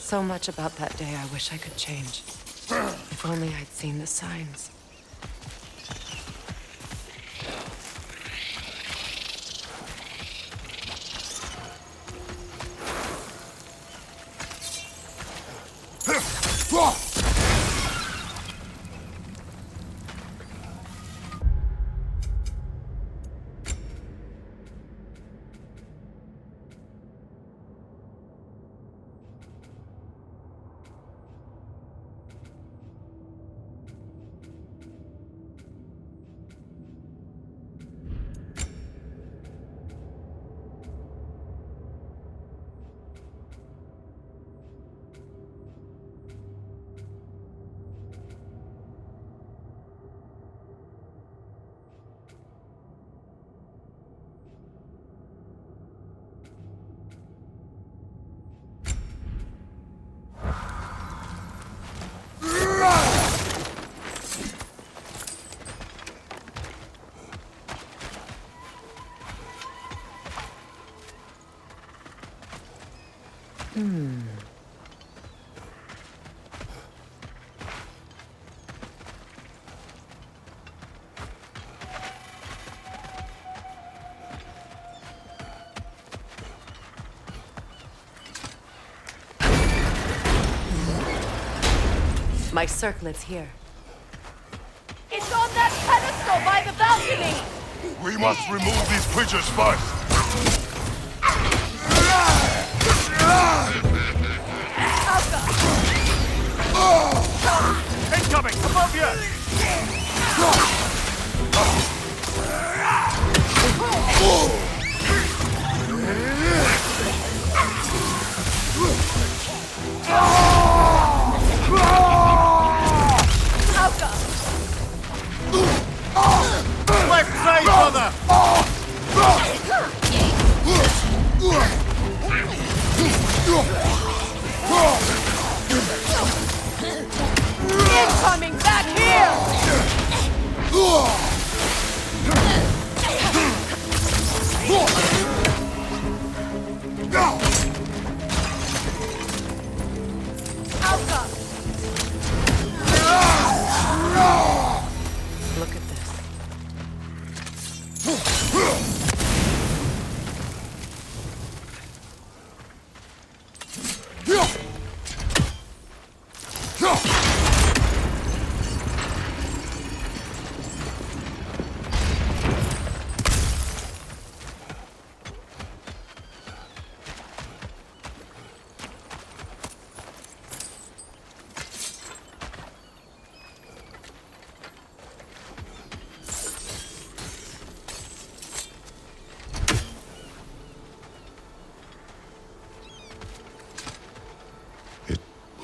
So much about that day I wish I could change. If only I'd seen the signs. My circlet's here. It's on that pedestal by the balcony! We must remove these creatures first! Incoming! Above you! Left side, brother! Incoming back here! Look at this.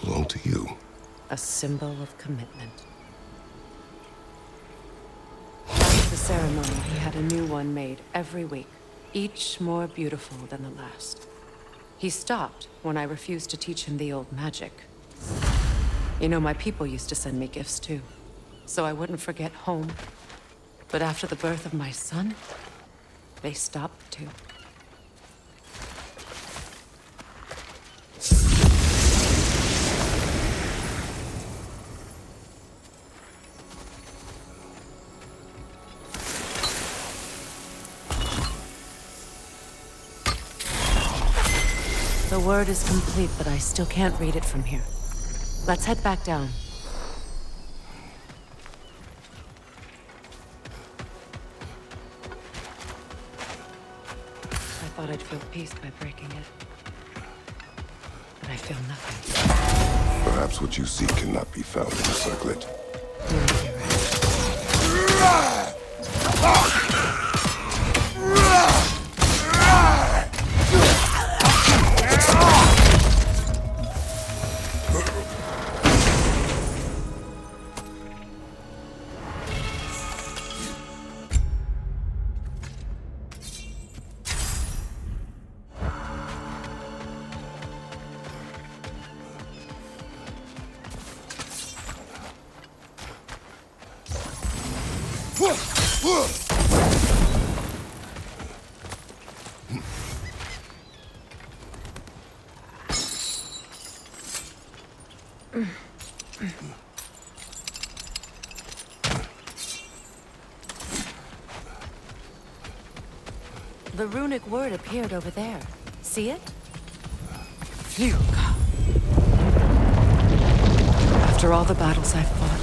Belong to you. A symbol of commitment. After the ceremony, he had a new one made every week, each more beautiful than the last. He stopped when I refused to teach him the old magic. You know, my people used to send me gifts too, so I wouldn't forget home. But after the birth of my son, they stopped too. The word is complete, but I still can't read it from here. Let's head back down. I thought I'd feel peace by breaking it. But I feel nothing. Perhaps what you seek cannot be found in the circlet. You might be right. The runic word appeared over there. See it? Phew. After all the battles I've fought,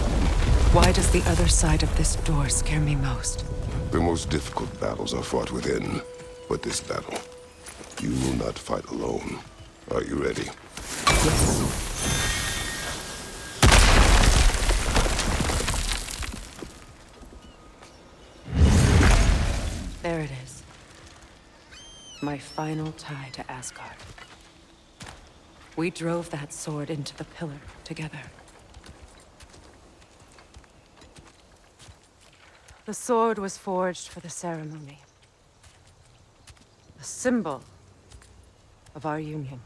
why does the other side of this door scare me most? The most difficult battles are fought within. But this battle, you will not fight alone. Are you ready? Yes. There it is. My final tie to Asgard. We drove that sword into the pillar together. The sword was forged for the ceremony. A symbol of our union.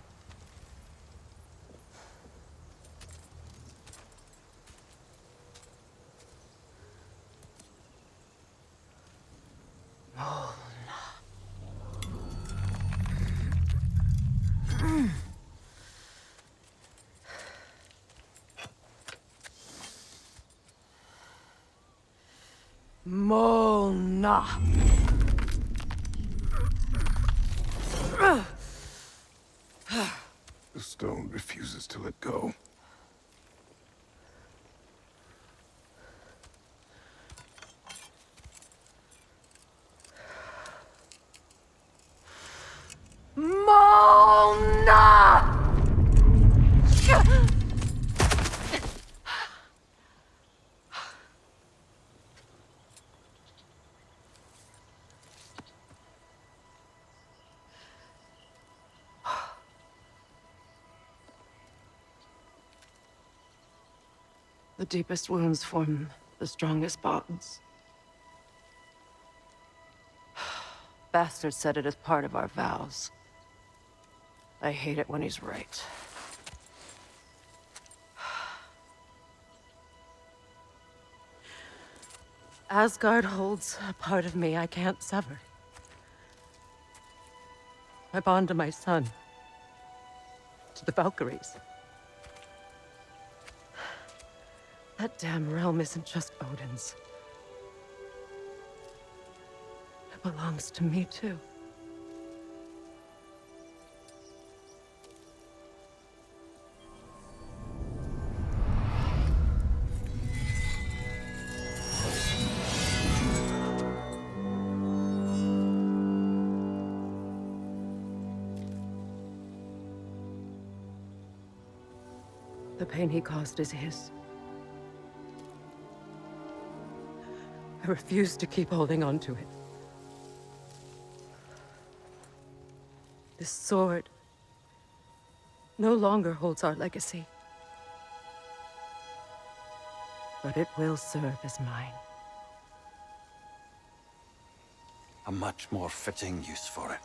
Molna. The stone refuses to let go. Molna! The deepest wounds form the strongest bonds. Bastard said it as part of our vows. I hate it when he's right. Asgard holds a part of me I can't sever. I bond to my son. To the Valkyries. That damn realm isn't just Odin's. It belongs to me, too. The pain he caused is his. I refuse to keep holding on to it. This sword no longer holds our legacy. But it will serve as mine. A much more fitting use for it.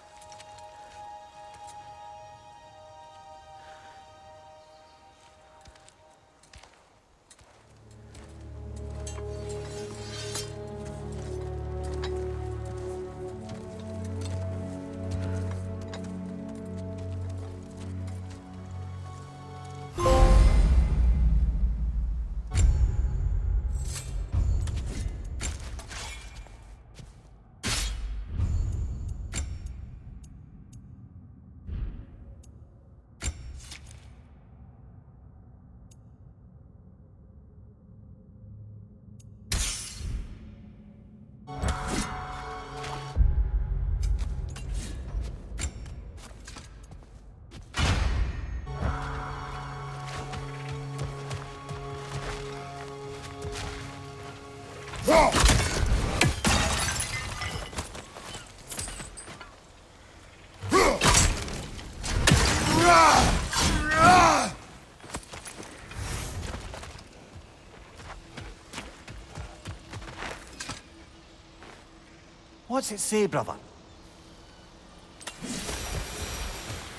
What's it say, brother?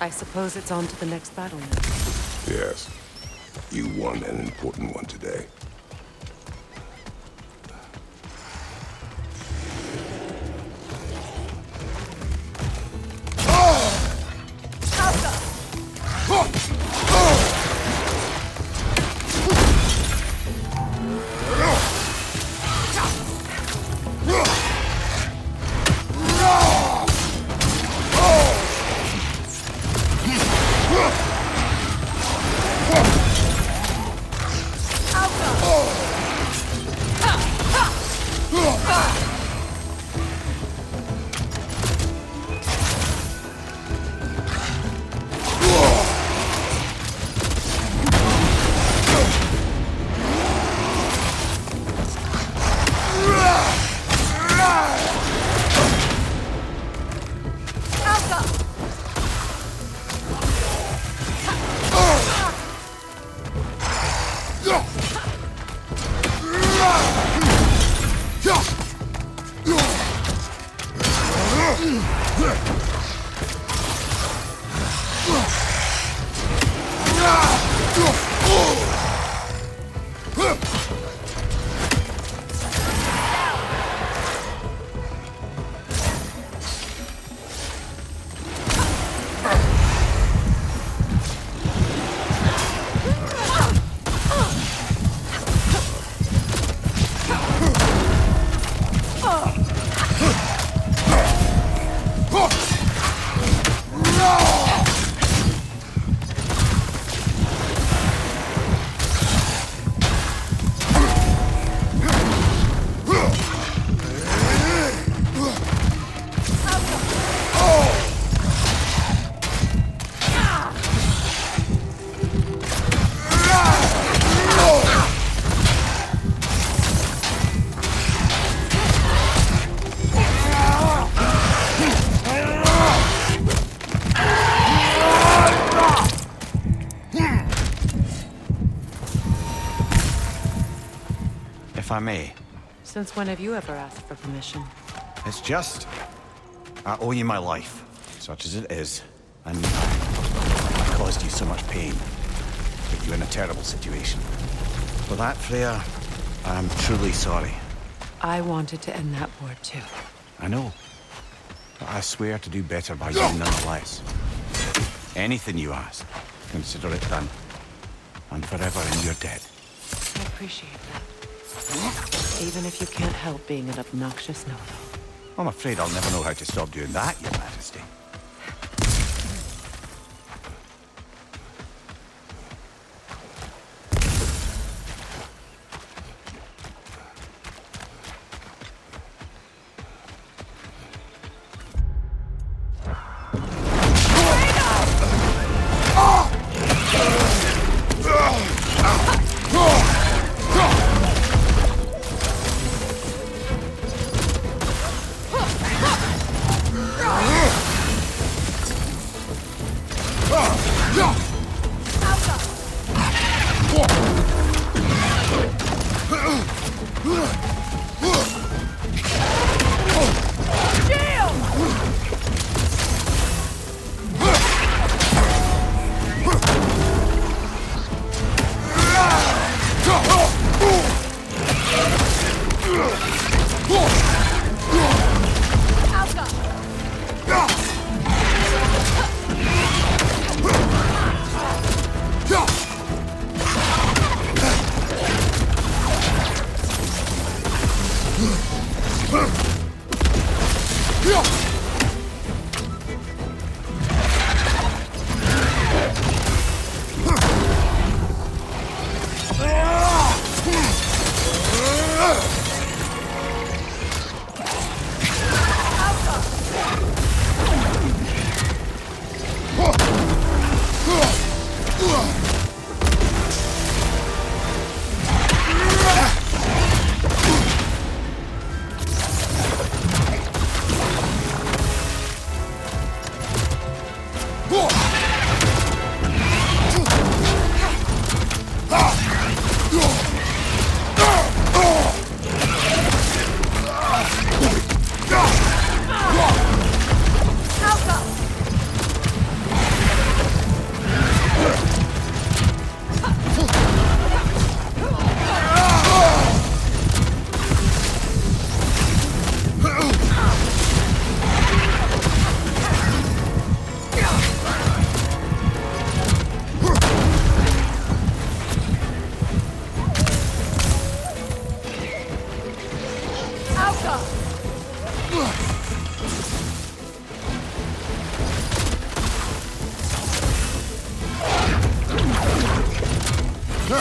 I suppose it's on to the next battle now. Yes. You won an important one today. If I may. Since when have you ever asked for permission? It's just... I owe you my life, such as it is. And I caused you so much pain. Put you in a terrible situation. For that, Freya, I'm truly sorry. I wanted to end that war too. I know. But I swear to do better by you nonetheless. Anything you ask, consider it done. And forever in your debt. I appreciate that. Even if you can't help being an obnoxious know. I'm afraid I'll never know how to stop doing that, Your Majesty. So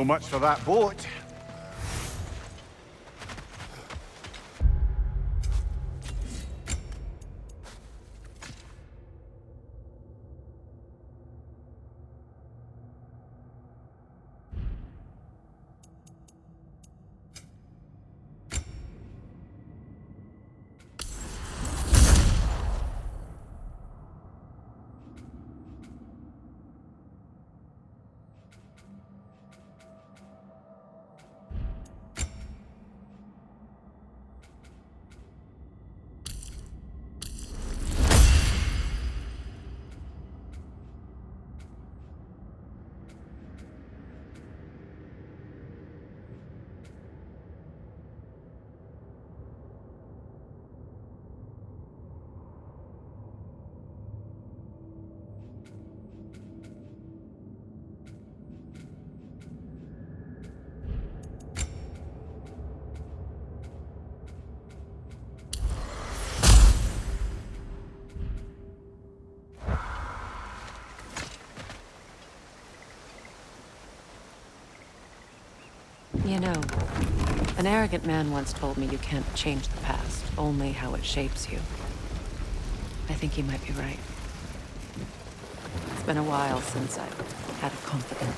much for that boat. You know, an arrogant man once told me you can't change the past, only how it shapes you. I think he might be right. It's been a while since I've had a confidant.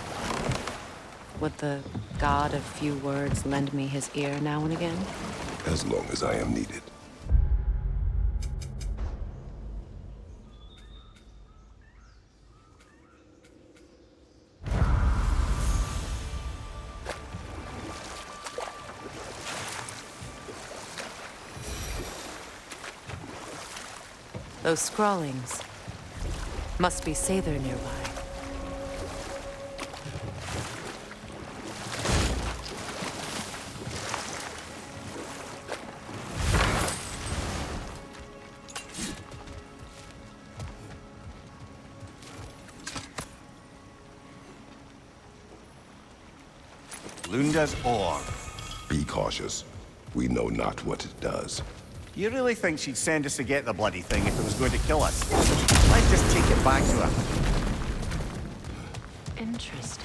Would the god of few words lend me his ear now and again? As long as I am needed. Those scrawlings must be Sather nearby. Lunda's ore. Be cautious. We know not what it does. You really think she'd send us to get the bloody thing if it was going to kill us? Let's just take it back to her. Interesting.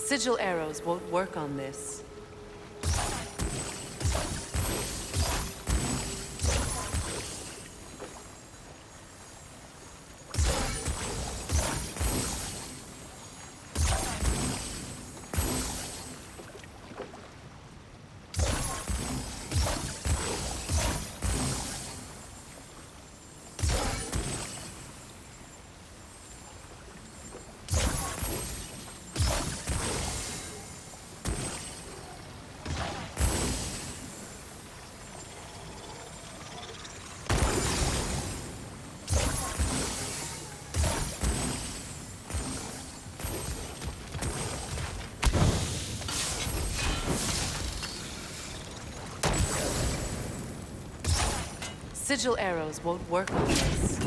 Sigil arrows won't work on this. Sigil arrows won't work on this.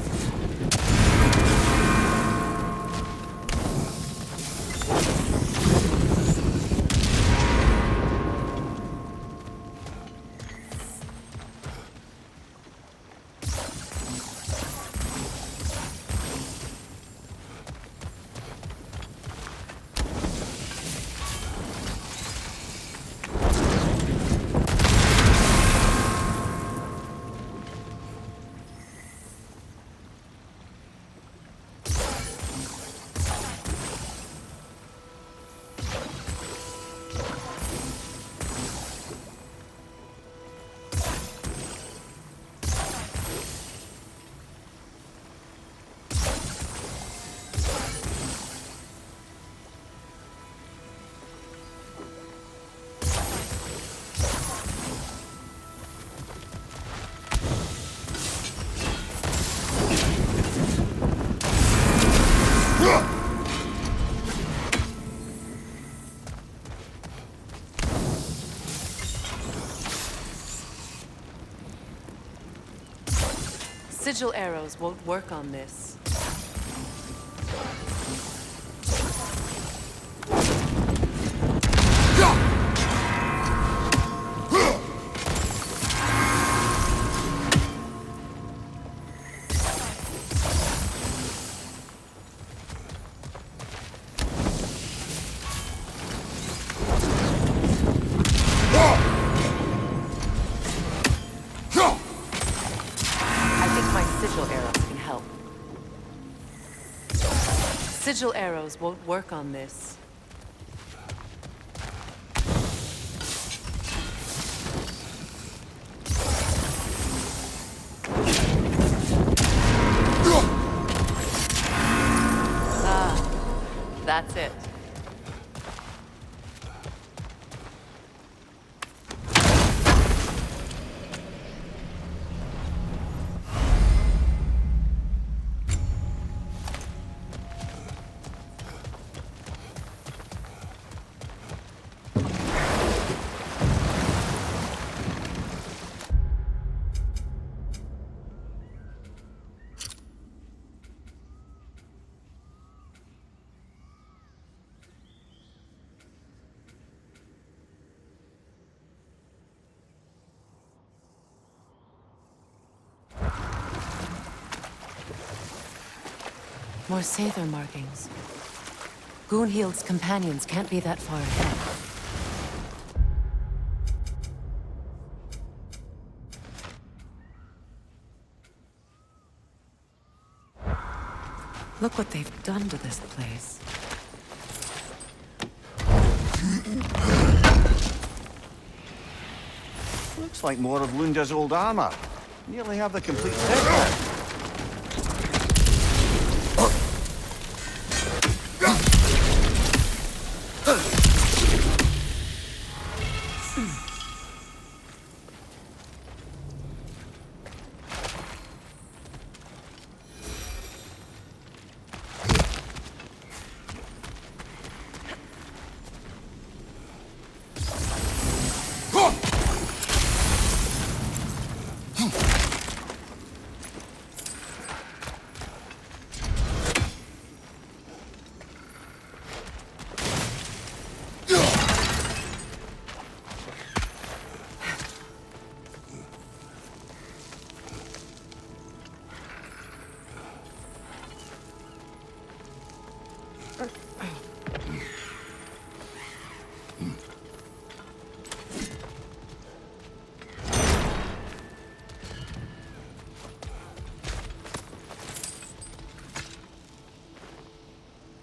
Sigil arrows won't work on this. Sigil arrows won't work on this. Ah, that's it. More Sather markings. Gunhild's companions can't be that far ahead. Look what they've done to this place. Looks like more of Lunda's old armor. Nearly have the complete set now.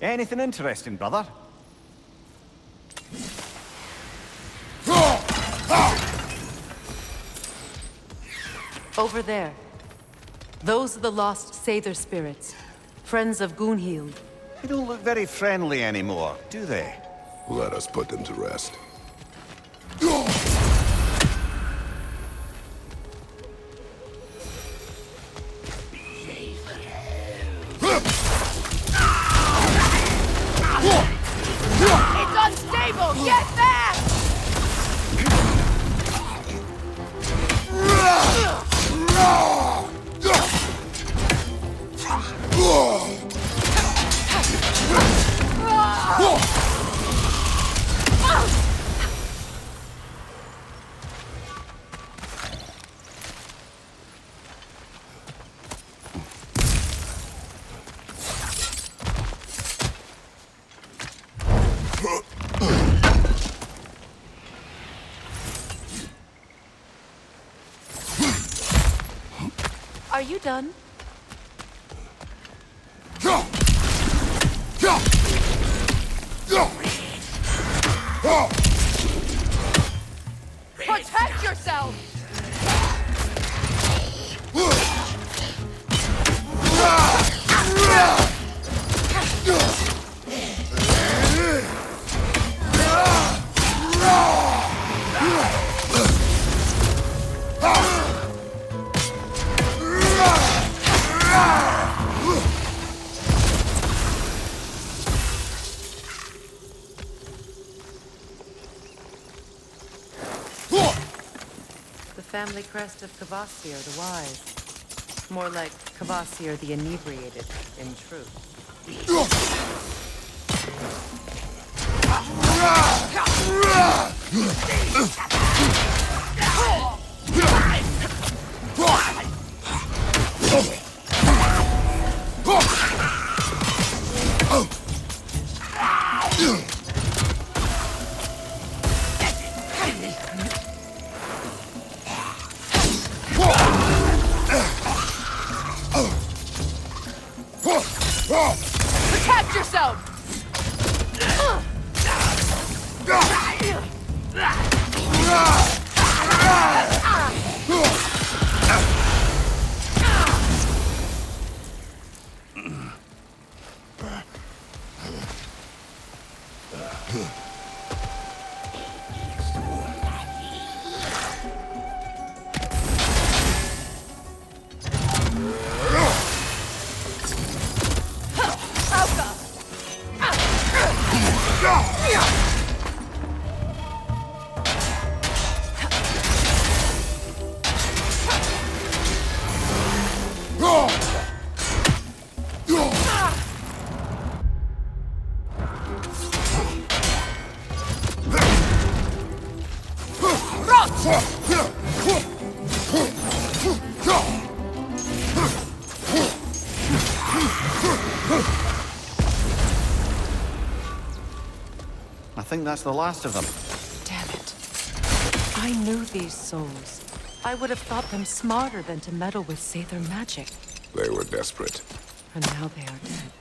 Anything interesting, brother? Over there. Those are the lost Sather spirits. Friends of Gunhild. They don't look very friendly anymore, do they? Let us put them to rest. It's unstable! Get back! No! Are you done? Protect yourself! The family crest of Kvasir the Wise. More like Kvasir the Inebriated, in truth. Protect yourself! I think that's the last of them. Damn it. I knew these souls. I would have thought them smarter than to meddle with Sather magic. They were desperate. And now they are dead.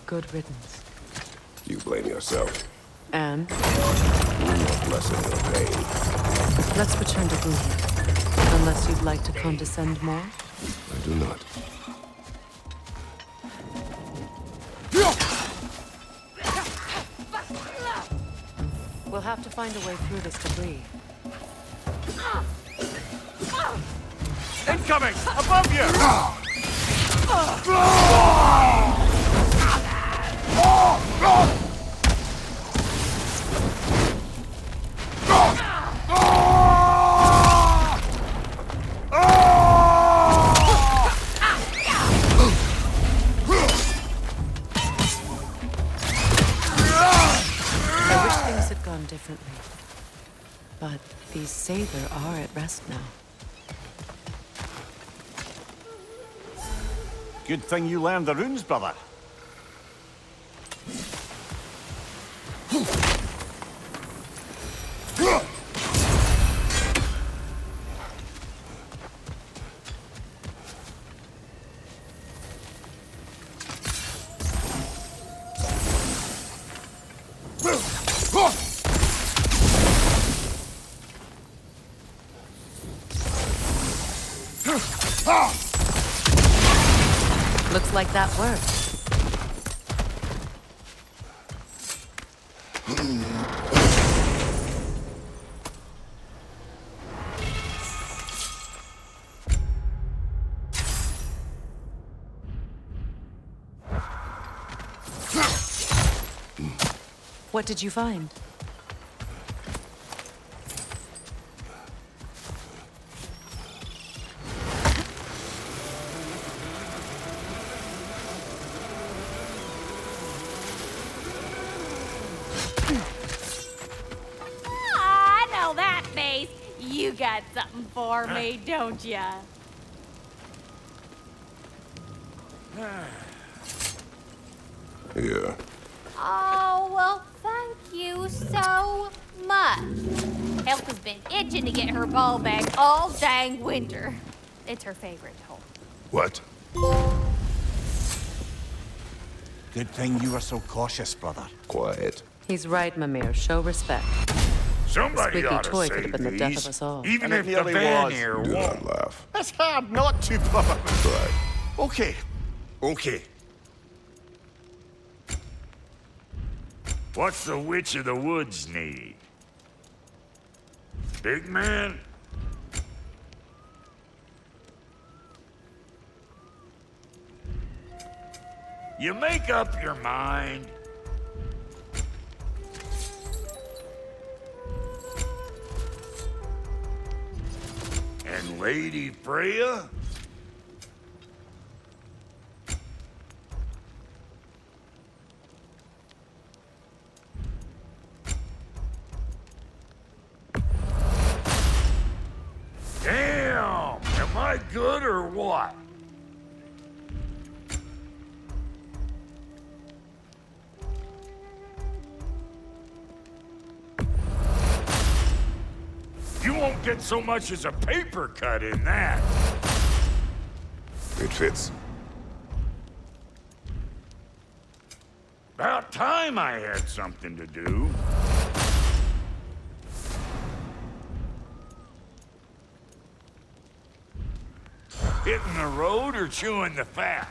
Good riddance. You blame yourself. And Not lessen your pain. let's return to Gulliver. Unless you'd like to condescend more. I do not. We'll have to find a way through this debris. Incoming! Above you! I wish things had gone differently. But these Sather are at rest now. Good thing you learned the runes, brother. Looks like that worked. What did you find? I know that face. You got something for me, don't ya? Here. Oh, well, thank you so much. Elf has been itching to get her ball back all dang winter. It's her favorite home. What? Good thing you were so cautious, brother. Quiet. He's right, Mimir. Show respect. Somebody Squeaky ought to toy could have save been the death these, of us all. even And it if the nearly van was. here Do won't. not laugh. That's hard not to, brother. Try. Okay. Okay. What's the Witch of the Woods need? Big man? You make up your mind. And Lady Freya? Damn! Am I good or what? You won't get so much as a paper cut in that. It fits. About time I had something to do. Hitting the road or chewing the fat?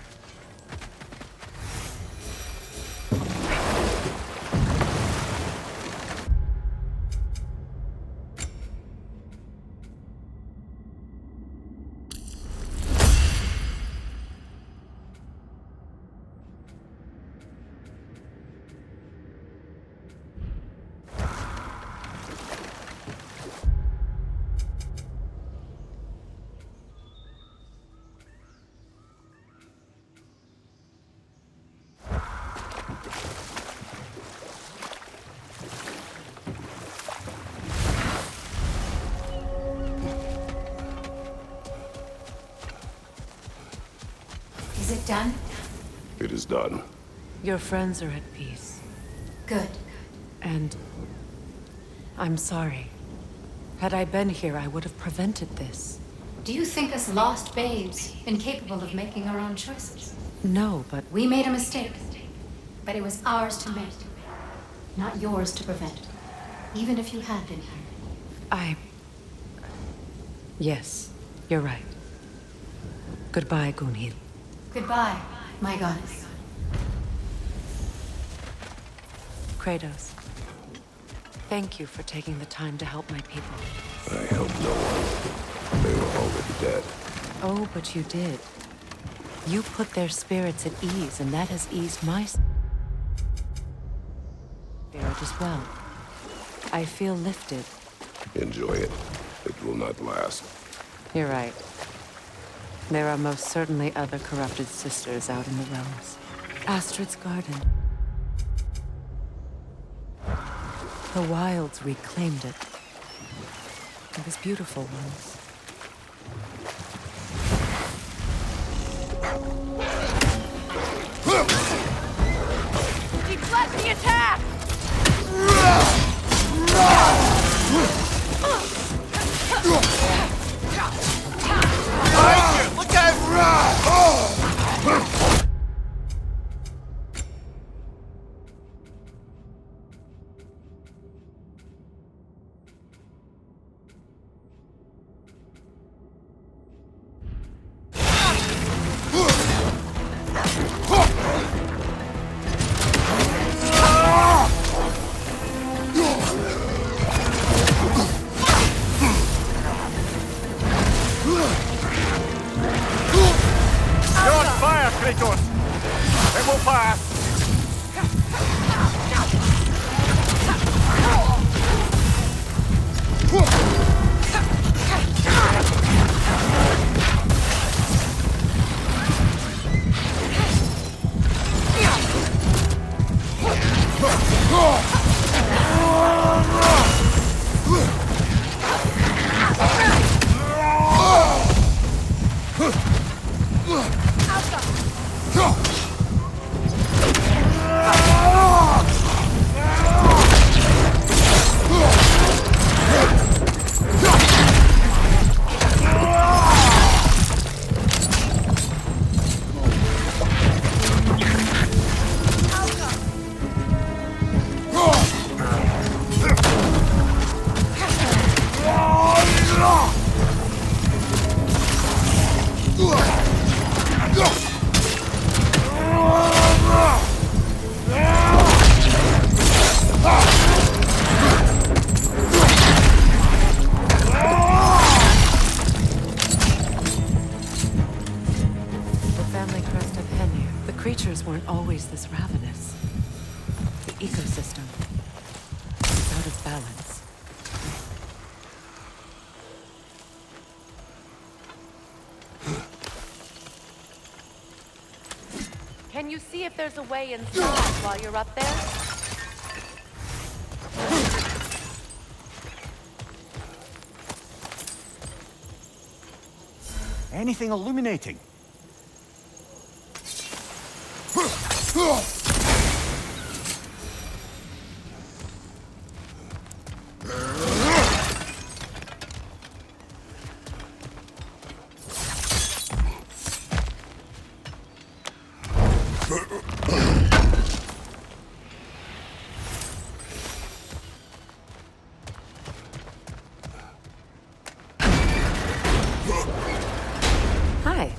Is it done? It is done. Your friends are at peace. Good. And I'm sorry. Had I been here, I would have prevented this. Do you think us lost babes, incapable of making our own choices? No, but We made a mistake, but it was ours to make, not yours to prevent. Even if you had been here. Yes, you're right. Goodbye, Gunhild. Goodbye, my goddess. Kratos. Thank you for taking the time to help my people. I helped no one. They were already dead. Oh, but you did. You put their spirits at ease, and that has eased my spirit as well. I feel lifted. Enjoy it. It will not last. You're right. There are most certainly other corrupted sisters out in the realms. Astrid's garden. The wilds reclaimed it. It was beautiful once. Deflect the attack! Look out! You're on fire, Kratos! It will pass! always this ravenous? The ecosystem. It's out of balance. Can you see if there's a way inside while you're up there? Anything illuminating? Hi.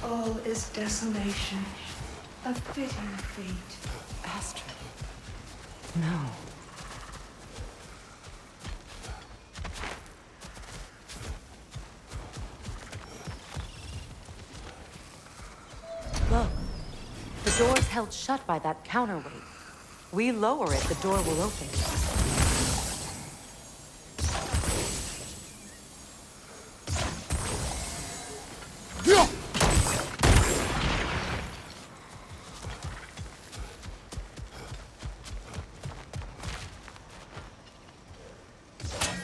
All is desolation, a fitting fate. Astrid. No. Look. The door's held shut by that counterweight. We lower it, the door will open.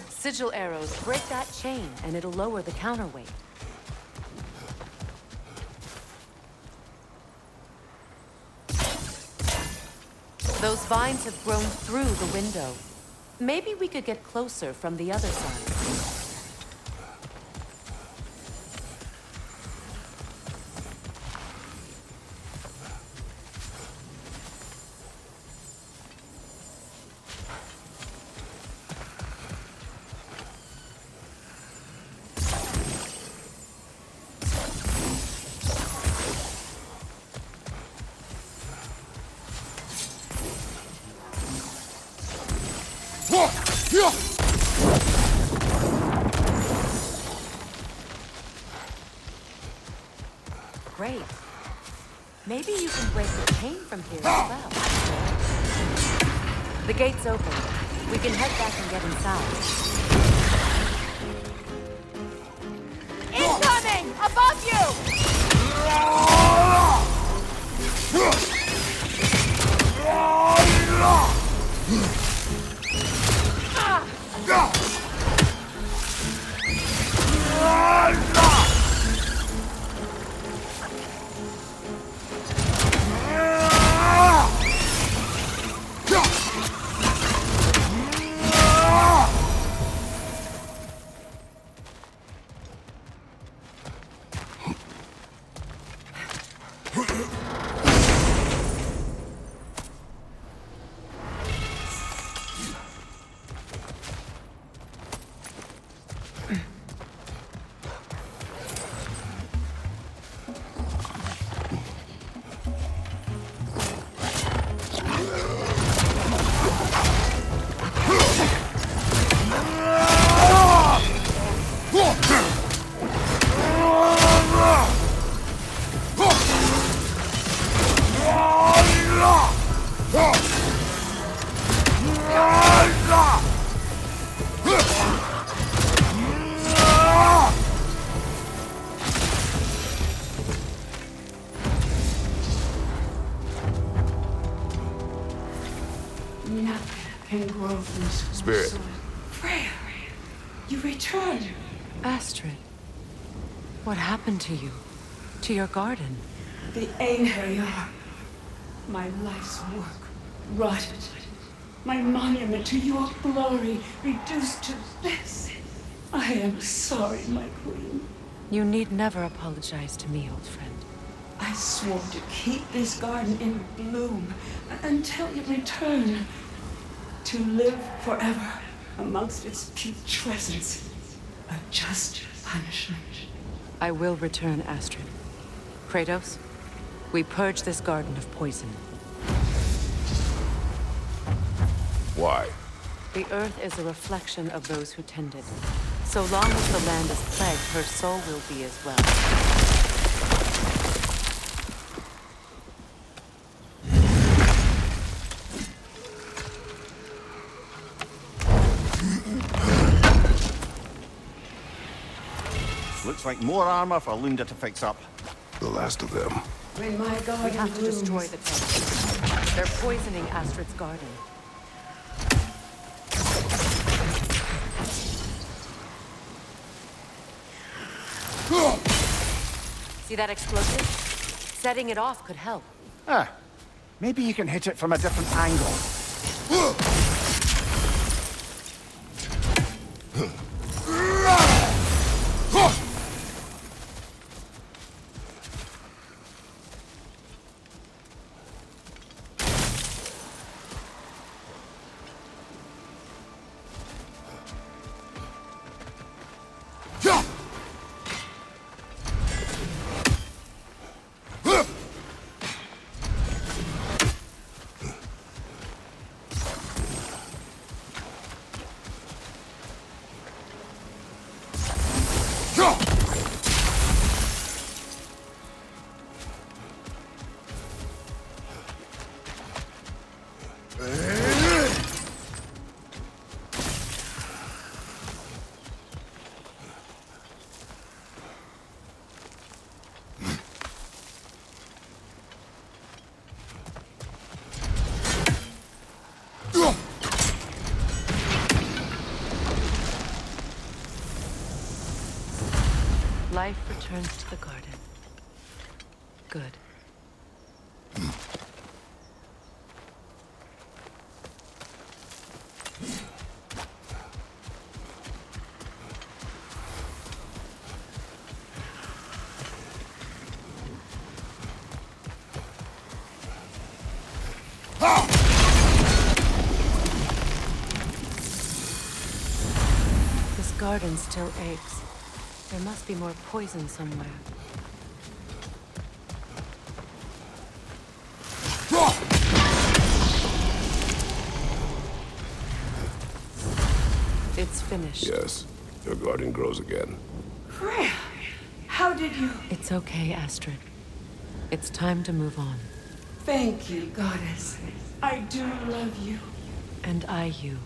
Sigil arrows break that chain, and it'll lower the counterweight. Those vines have grown through the window. Maybe we could get closer from the other side. Great. Maybe you can break the chain from here as well. The gate's open. We can head back and get inside. Incoming! Above you! Nothing can grow from school Spirit. soil. Freya, you returned. Astrid, what happened to you? To your garden? The anger you are. My life's work rotted. My monument to your glory reduced to this. I am sorry, my queen. You need never apologize to me, old friend. I swore to keep this garden in bloom until you return. To live forever amongst its putrescence. A just punishment. I will return, Astrid. Kratos, we purge this garden of poison. Why? The earth is a reflection of those who tend it. So long as the land is plagued, her soul will be as well. Looks like more armor for Lunda to fix up. The last of them. When my garden We have to blooms, destroy the temple. They're poisoning Astrid's garden. See that explosive? Setting it off could help. Ah, maybe you can hit it from a different angle. Life returns to the garden. Good. This garden still aches. There must be more poison somewhere. It's finished. Yes, your garden grows again. Freya, how did you... It's okay, Astrid. It's time to move on. Thank you, goddess. I do love you. And I you.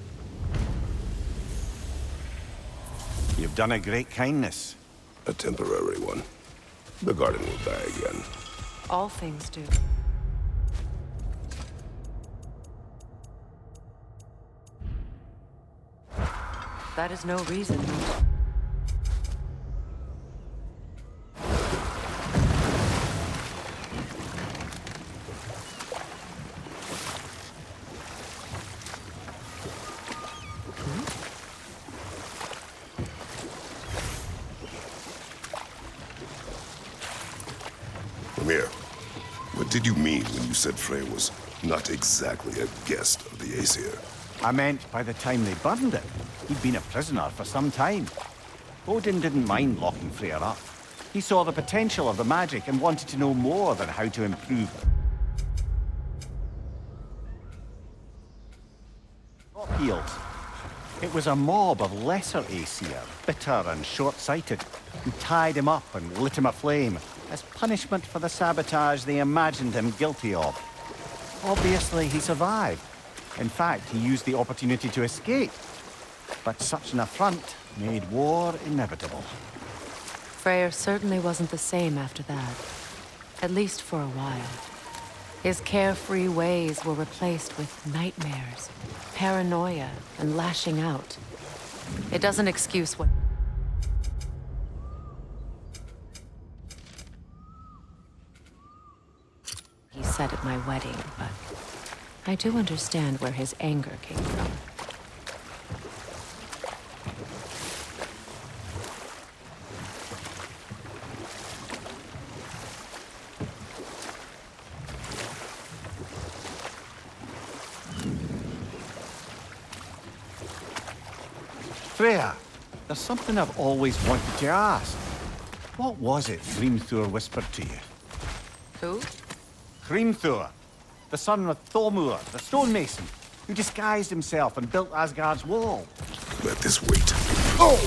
You've done a great kindness. A temporary one. The garden will die again. All things do. That is no reason. Mimir, what did you mean when you said Freya was not exactly a guest of the Aesir? I meant by the time they burned it, he'd been a prisoner for some time. Odin didn't mind locking Freya up. He saw the potential of the magic and wanted to know more than how to improve it. Healed. It was a mob of lesser Aesir, bitter and short-sighted, who tied him up and lit him aflame as punishment for the sabotage they imagined him guilty of. Obviously, he survived. In fact, he used the opportunity to escape. But such an affront made war inevitable. Freyr certainly wasn't the same after that. At least for a while. His carefree ways were replaced with nightmares, paranoia, and lashing out. It doesn't excuse what... he said at my wedding, but I do understand where his anger came from. Freya, there's something I've always wanted to ask. What was it Hrimthur whispered to you? Who? Hrimthur, the son of Thormur, the stonemason, who disguised himself and built Asgard's wall. Let this wait. Oh!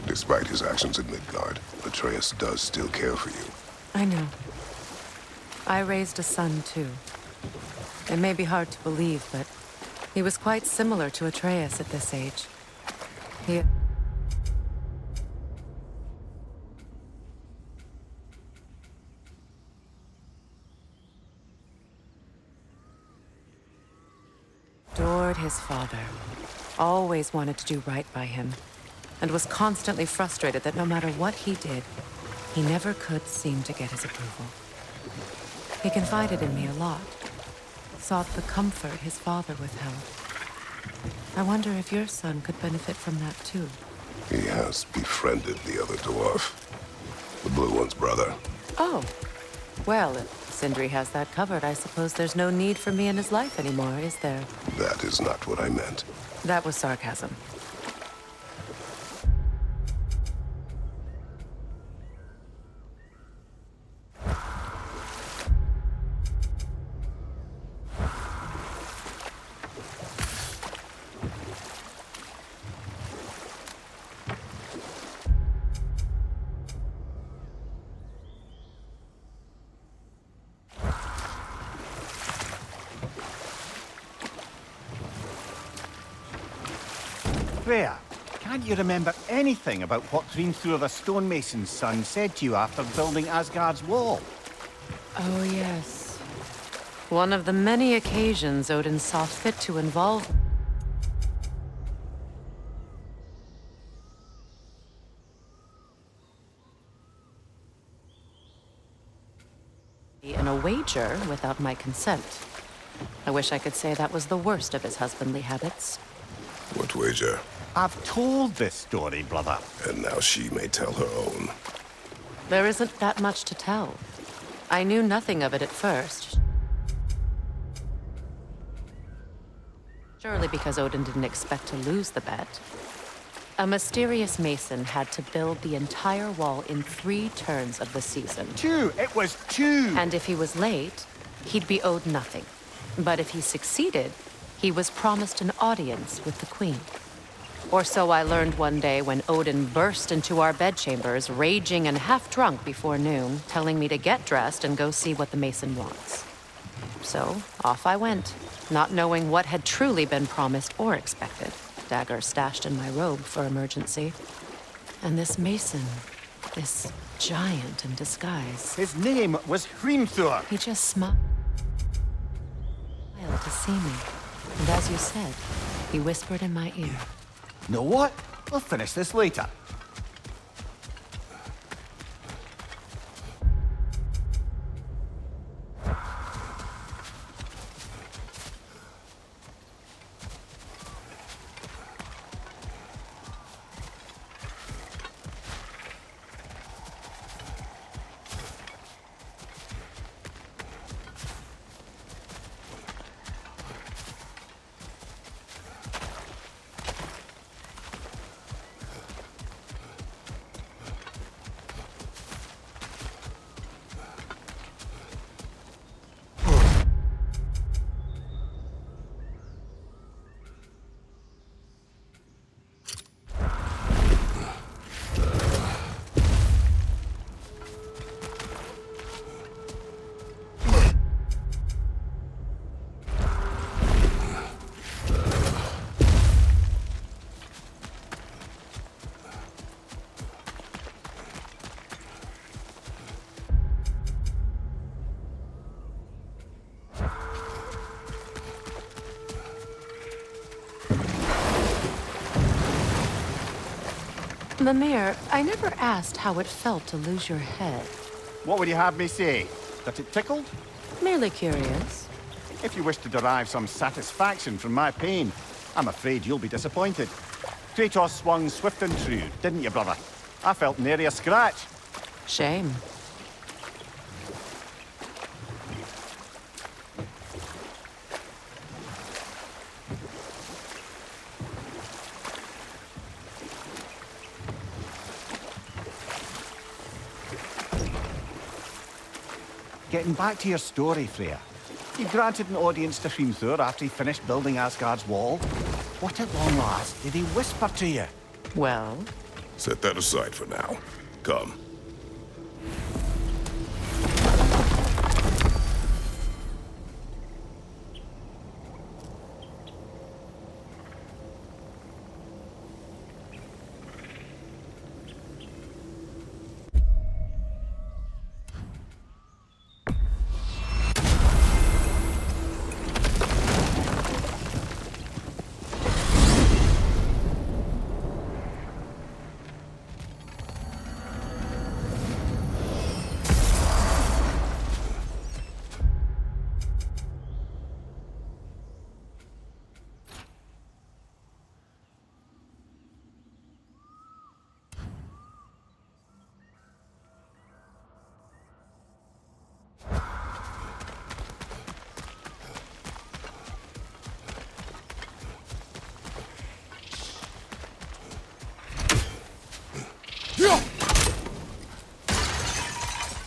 Despite his actions in Midgard, Atreus does still care for you. I know. I raised a son, too. It may be hard to believe, but he was quite similar to Atreus at this age. He... adored his father. Always wanted to do right by him. And was constantly frustrated that no matter what he did, he never could seem to get his approval. He confided in me a lot. Sought the comfort his father withheld. I wonder if your son could benefit from that too. He has befriended the other dwarf. The blue one's brother. Oh. Well, if Sindri has that covered, I suppose there's no need for me in his life anymore, is there? That is not what I meant. That was sarcasm. Freya, can't you remember anything about what Hrimthur the stonemason's son said to you after building Asgard's wall? Oh, yes. One of the many occasions Odin saw fit to involve me in a wager without my consent. I wish I could say that was the worst of his husbandly habits. What wager? I've told this story, brother. And now she may tell her own. There isn't that much to tell. I knew nothing of it at first. Surely because Odin didn't expect to lose the bet. A mysterious mason had to build the entire wall in 3 turns of the season. 2! It was 2! And if he was late, he'd be owed nothing. But if he succeeded, he was promised an audience with the queen. Or so I learned one day when Odin burst into our bedchambers, raging and half-drunk before noon, telling me to get dressed and go see what the mason wants. So, off I went, not knowing what had truly been promised or expected. Dagger stashed in my robe for emergency. And this mason, this giant in disguise. His name was Hrimthur. He just smiled to see me. And as you said, he whispered in my ear. Know what? We'll finish this later. Mimir, I never asked how it felt to lose your head. What would you have me say? That it tickled? Merely curious. If you wish to derive some satisfaction from my pain, I'm afraid you'll be disappointed. Kratos swung swift and true, didn't you, brother? I felt nary a scratch. Shame. Getting back to your story, Freya. You granted an audience to Hrimthur after he finished building Asgard's wall. What at long last did he whisper to you? Well? Set that aside for now. Come.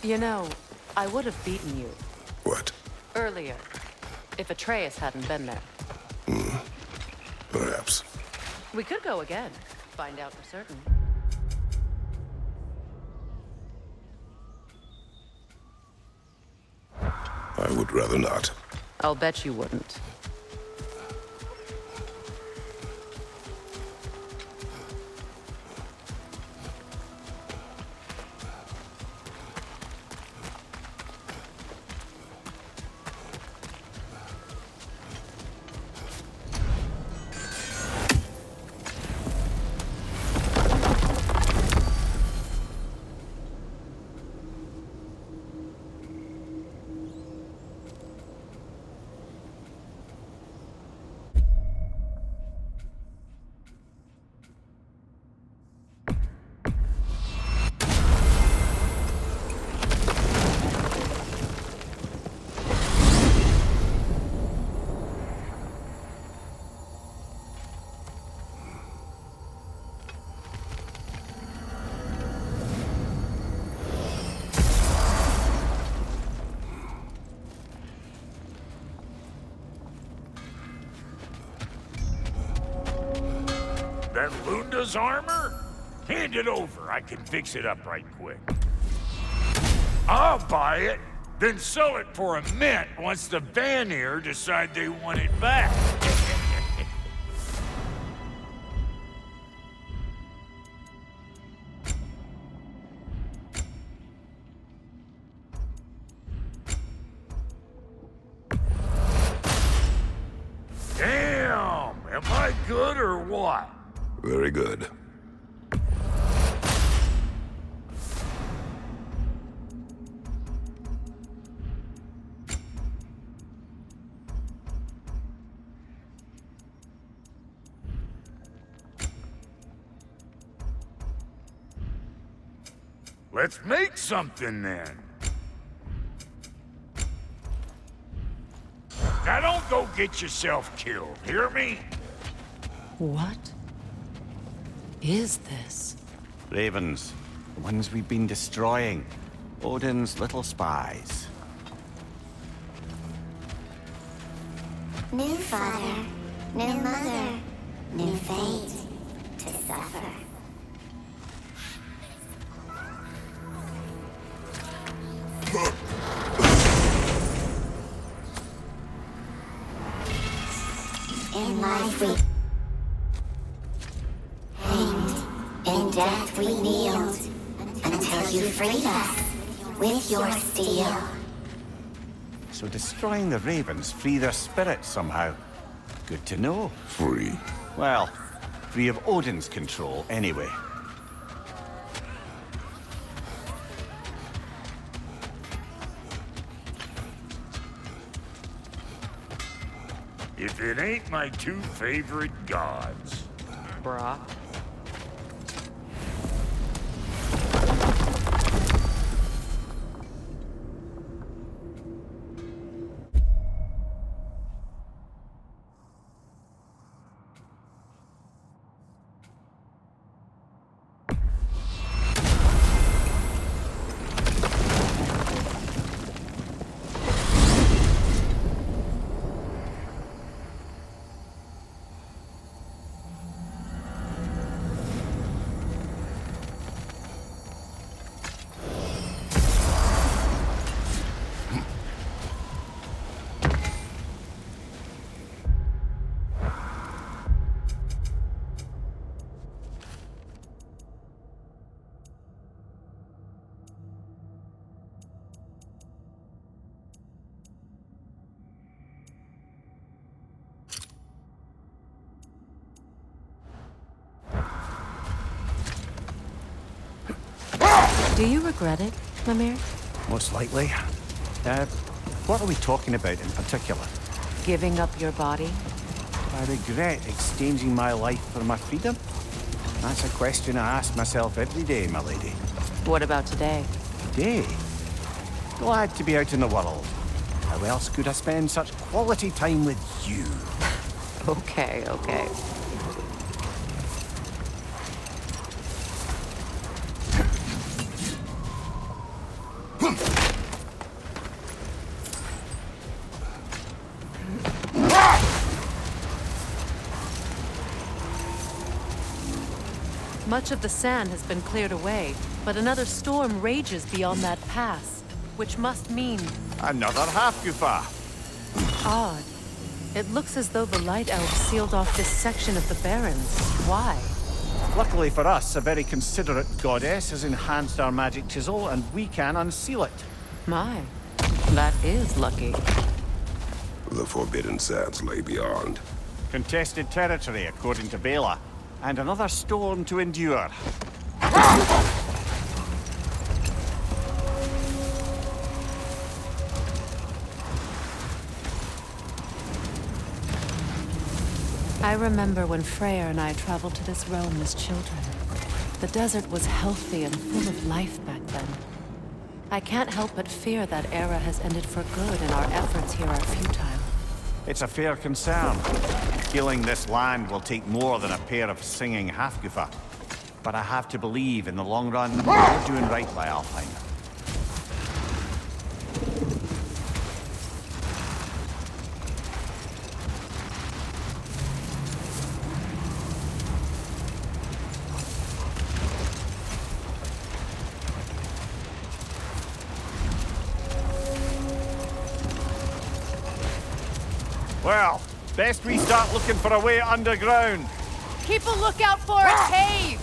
You know, I would have beaten you. What? Earlier. If Atreus hadn't been there. Perhaps. We could go again. Find out for certain. I would rather not. I'll bet you wouldn't. That Lunda's armor? Hand it over. I can fix it up right quick. I'll buy it, then sell it for a mint once the Vanir decide they want it back. Damn! Am I good or what? Very good. Let's make something then. Now don't go get yourself killed, hear me? What is this? Ravens. The ones we've been destroying. Odin's little spies. New father, new mother, new fate to suffer. In life we hanged, in death we kneeled, until you freed us with your steel. So destroying the ravens free their spirits somehow. Good to know. Free. Well, free of Odin's control anyway. if it ain't my two favorite gods. Brah. Do you regret it, Mimir? Most likely. What are we talking about in particular? Giving up your body? I regret exchanging my life for my freedom? That's a question I ask myself every day, my lady. What about today? Today? Glad to be out in the world. How else could I spend such quality time with you? Okay, okay. Much of the sand has been cleared away, but another storm rages beyond that pass, which must mean... Another half-goofa! Odd. It looks as though the Light Elves sealed off this section of the Barrens. Why? Luckily for us, a very considerate goddess has enhanced our magic chisel, and we can unseal it. My, that is lucky. The Forbidden Sands lay beyond. Contested territory, according to Bela, and another storm to endure. I remember when Freya and I traveled to this realm as children. The desert was healthy and full of life back then. I can't help but fear that era has ended for good and our efforts here are futile. It's a fair concern. Healing this land will take more than a pair of singing half-goofa. But I have to believe in the long run, we're doing right by Alfheim. Well, best we start looking for a way underground. Keep a lookout for a cave!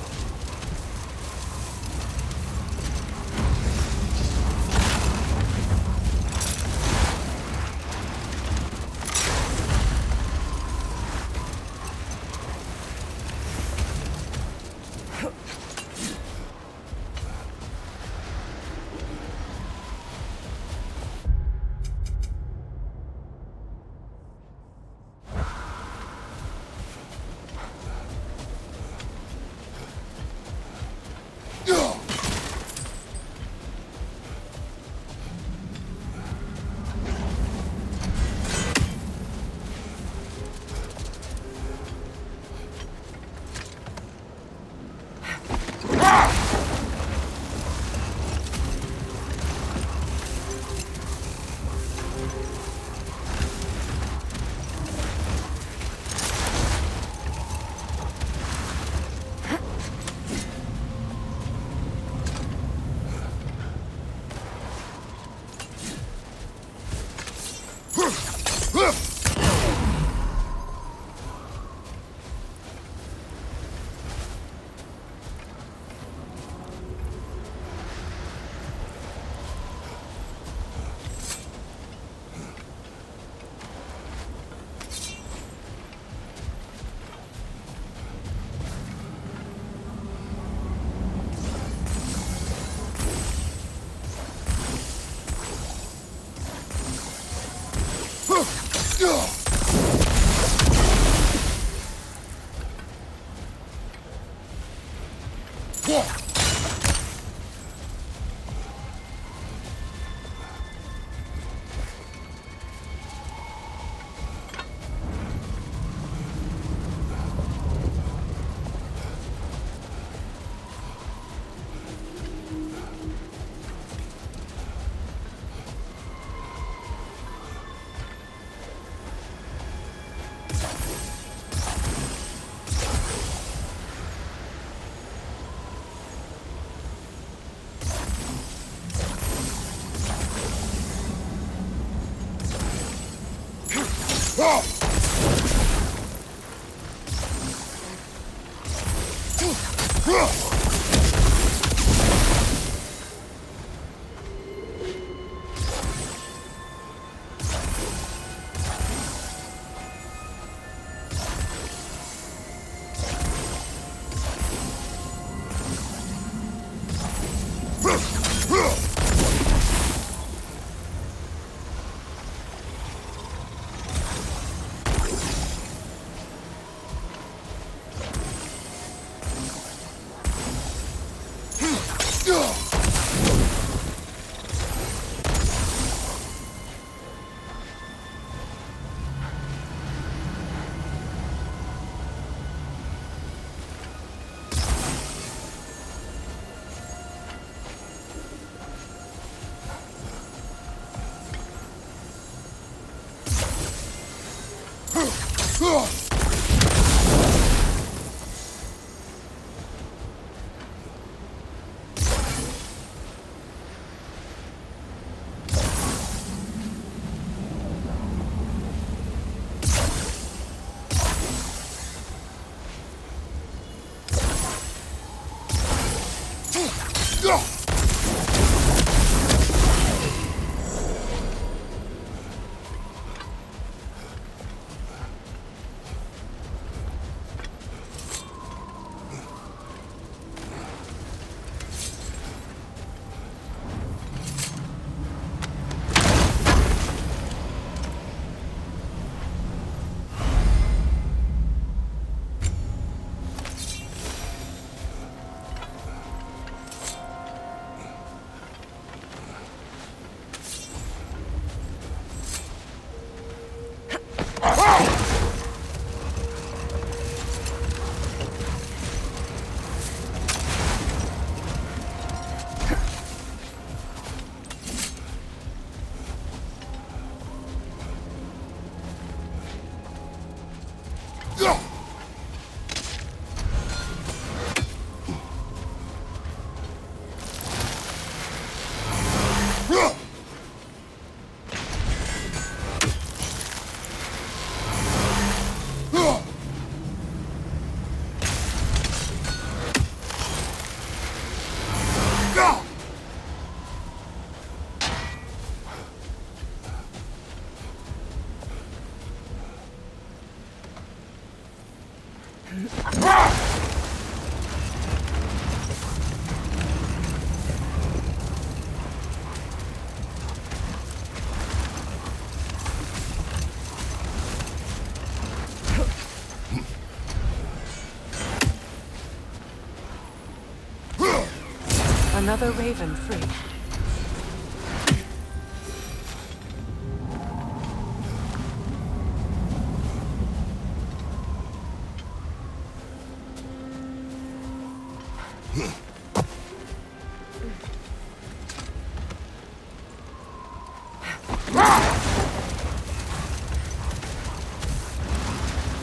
Another raven free.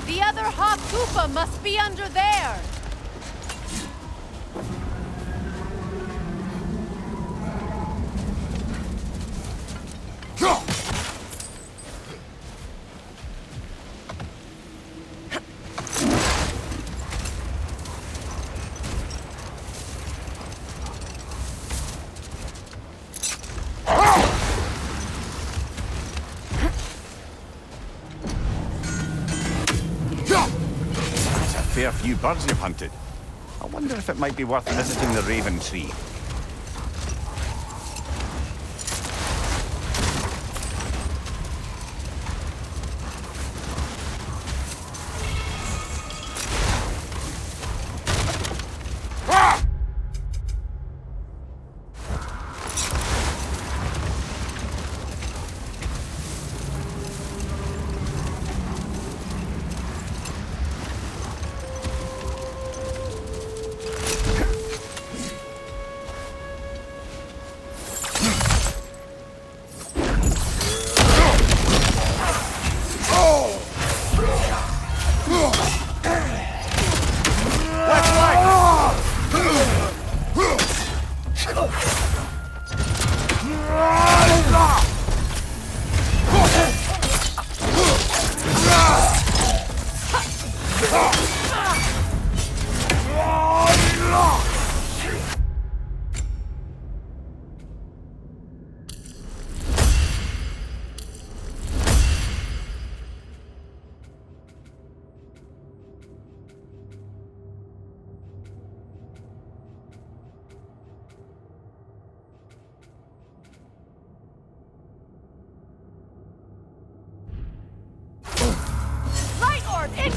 The other Hawk Koopa must be under there! Fair few birds you've hunted. I wonder if it might be worth visiting the Raven Tree.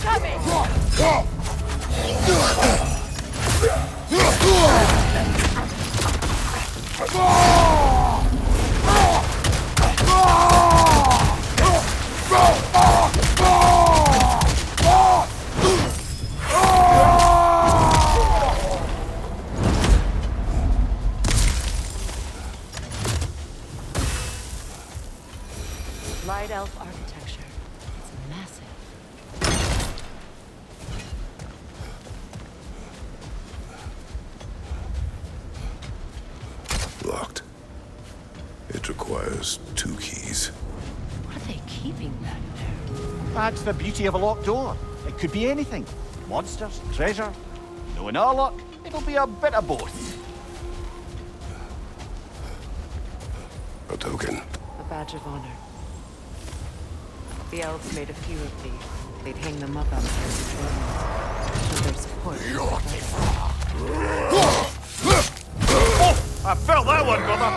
coming! Light elf architecture. It's massive. Locked. It requires 2 keys. What are they keeping back there? That's the beauty of a locked door. It could be anything. Monsters, treasure. Knowing our luck, it'll be a bit of both. A token. A badge of honor. The elves made a few of these. They'd hang them up outside the dwellings. Show their support. I felt that one, brother.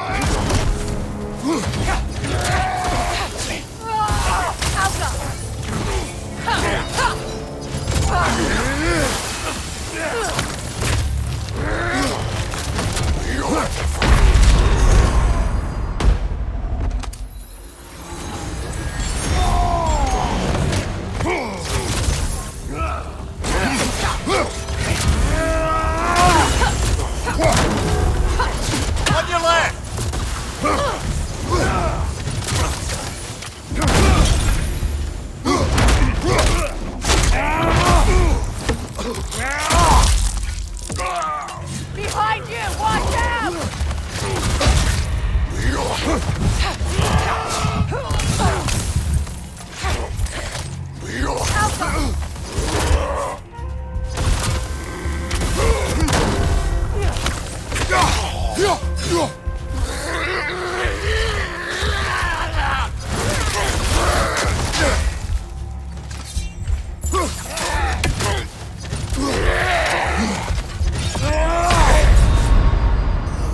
On your left. Behind you! Watch out!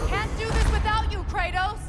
Can't do this without you, Kratos!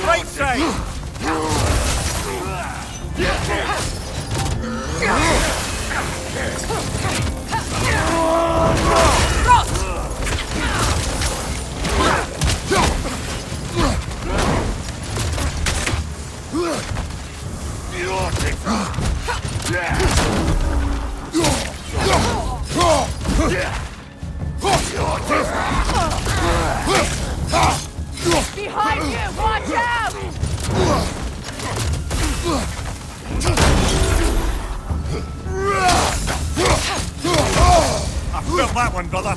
Right side. Behind you! Watch out! I felt that one, brother.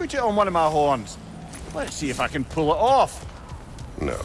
Put it on one of my horns. Let's see if I can pull it off. No.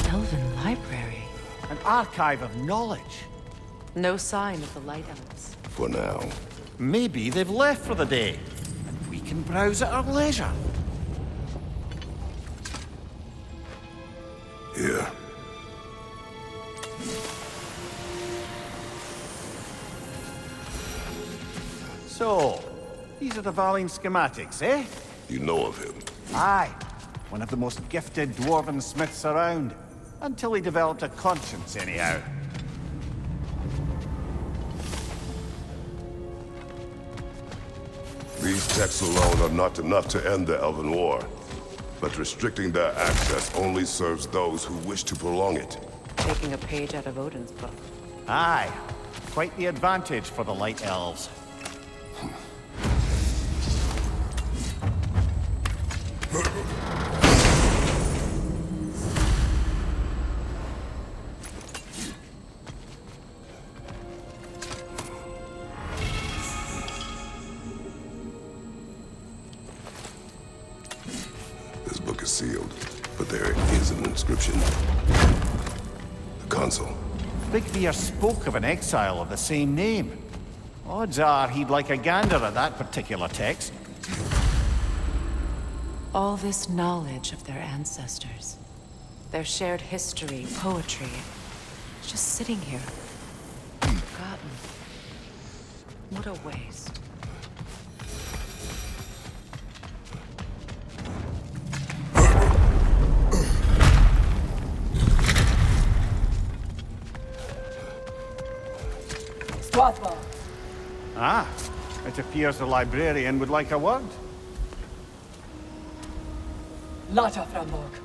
Elven library. An archive of knowledge. No sign of the Light Elves. For now. Maybe they've left for the day, and we can browse at our leisure. Here. So, these are the Valine schematics, eh? You know of him. Aye. One of the most gifted dwarven smiths around. Until he developed a conscience, anyhow. These texts alone are not enough to end the Elven War. But restricting their access only serves those who wish to prolong it. Taking a page out of Odin's book. Aye. Quite the advantage for the Light Elves. This book is sealed, but there is an inscription. The console. Big Bear spoke of an exile of the same name. Odds are he'd like a gander at that particular text. All this knowledge of their ancestors. Their shared history, poetry. It's just sitting here. Forgotten. What a waste. Ah, it appears the librarian would like a word. Lata Framborg.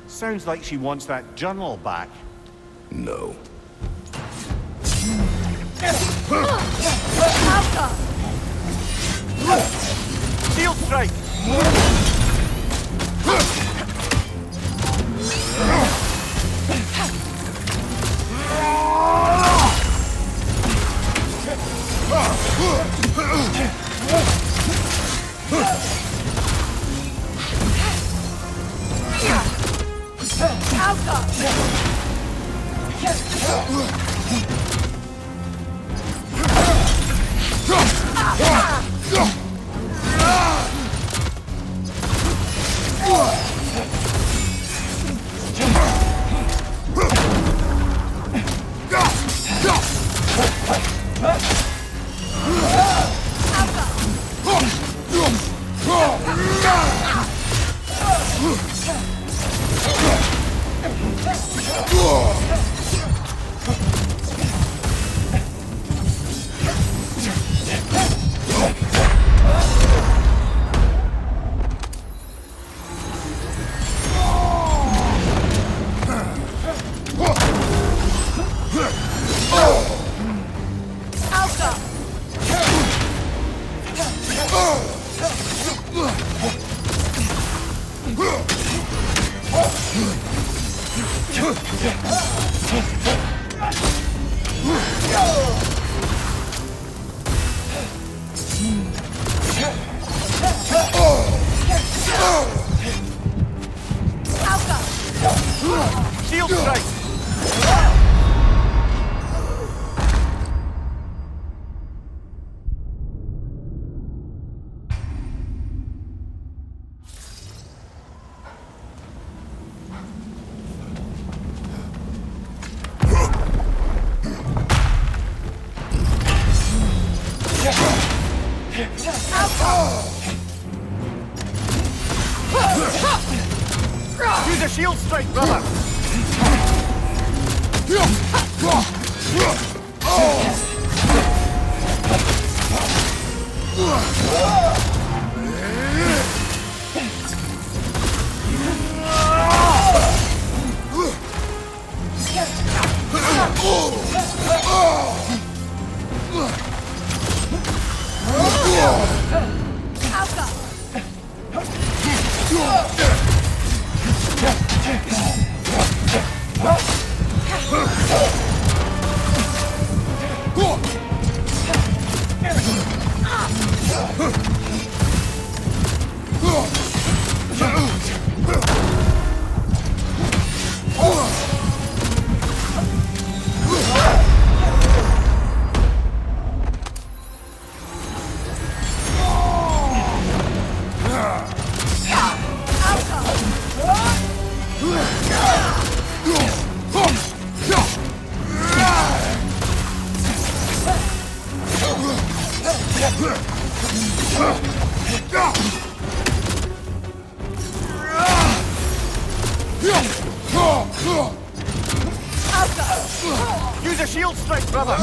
Sounds like she wants that journal back. No. Shield strike! Shield strike! Use a shield strike, brother! Use a shield strike, brother!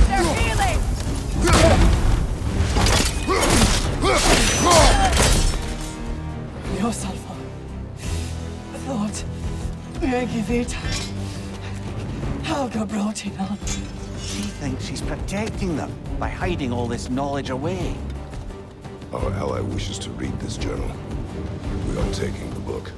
They're healing! Yourself on. Thought. Megivita. Helga brought it on. She thinks she's protecting them by hiding all this knowledge away. Our ally wishes to read this journal. We are taking the book.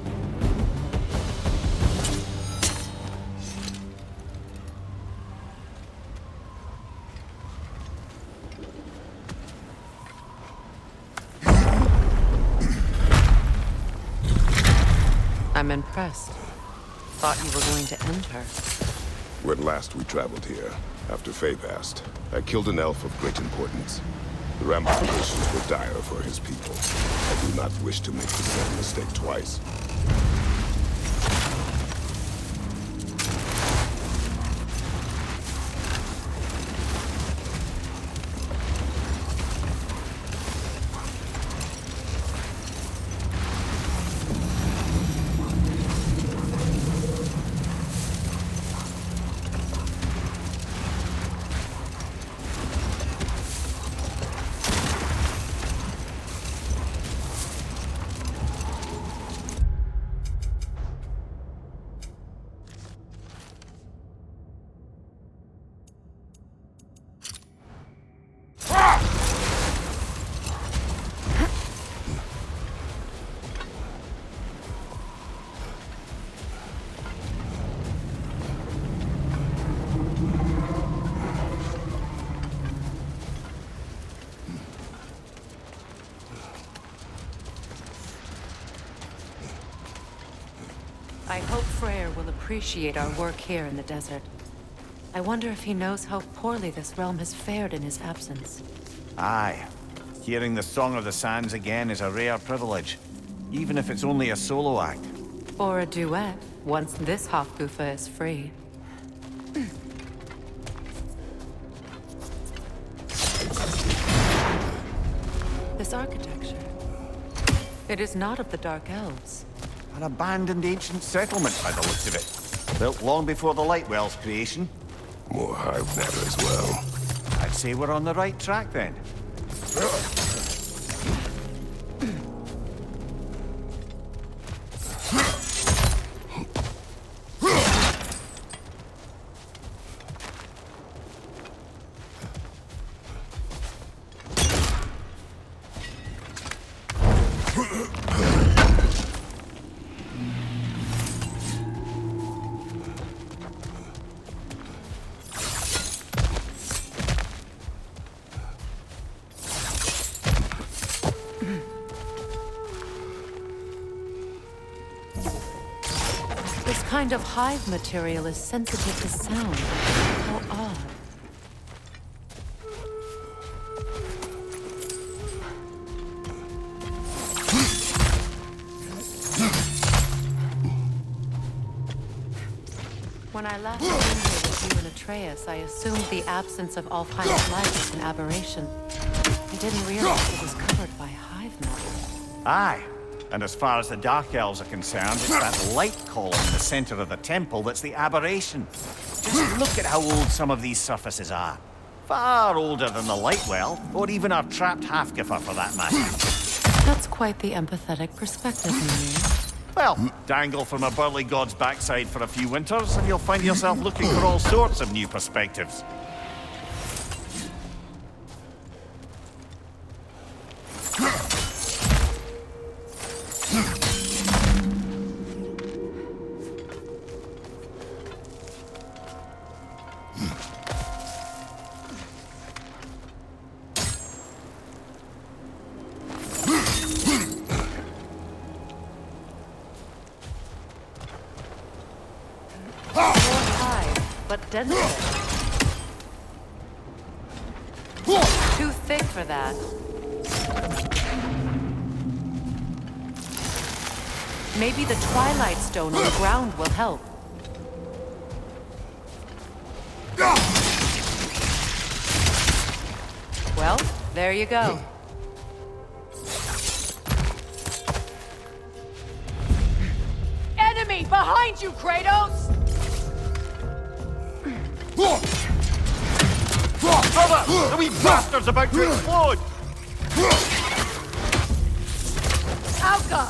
I'm impressed. Thought you were going to end her. When last we traveled here, after Faye passed, I killed an elf of great importance. The ramifications were dire for his people. I do not wish to make the same mistake twice. I hope Freyr will appreciate our work here in the desert. I wonder if he knows how poorly this realm has fared in his absence. Aye. Hearing the Song of the Sands again is a rare privilege, even if it's only a solo act. Or a duet, once this Hofgufa is free. This architecture. It is not of the Dark Elves. An abandoned ancient settlement by the looks of it. Built long before the Lightwell's creation. More hive matter as well. I'd say we're on the right track then. This kind of hive material is sensitive to sound. How odd. When I last came here with you and Atreus, I assumed the absence of Alfheim's light was an aberration. I didn't realize it was covered by hive mind. Aye. And as far as the Dark Elves are concerned, it's that light column in the center of the temple that's the aberration. Just look at how old some of these surfaces are. Far older than the light well, or even our trapped Halfgiffer for that matter. That's quite the empathetic perspective, Mimir. Well, dangle from a burly god's backside for a few winters, and you'll find yourself looking for all sorts of new perspectives. But denser. Too thick for that. Maybe the Twilight Stone on the ground will help. Well, there you go. Enemy behind you, Kratos! Brother! The wee bastard's about to explode! Alka!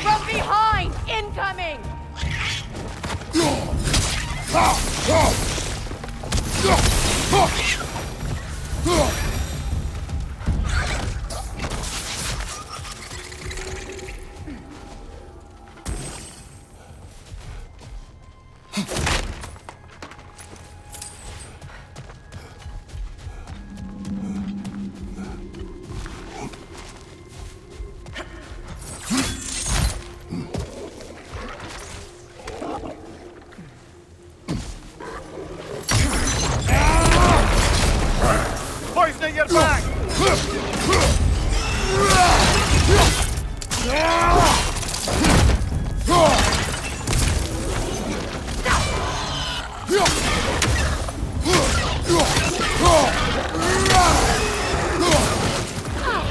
From behind! Incoming! Poisoning your back!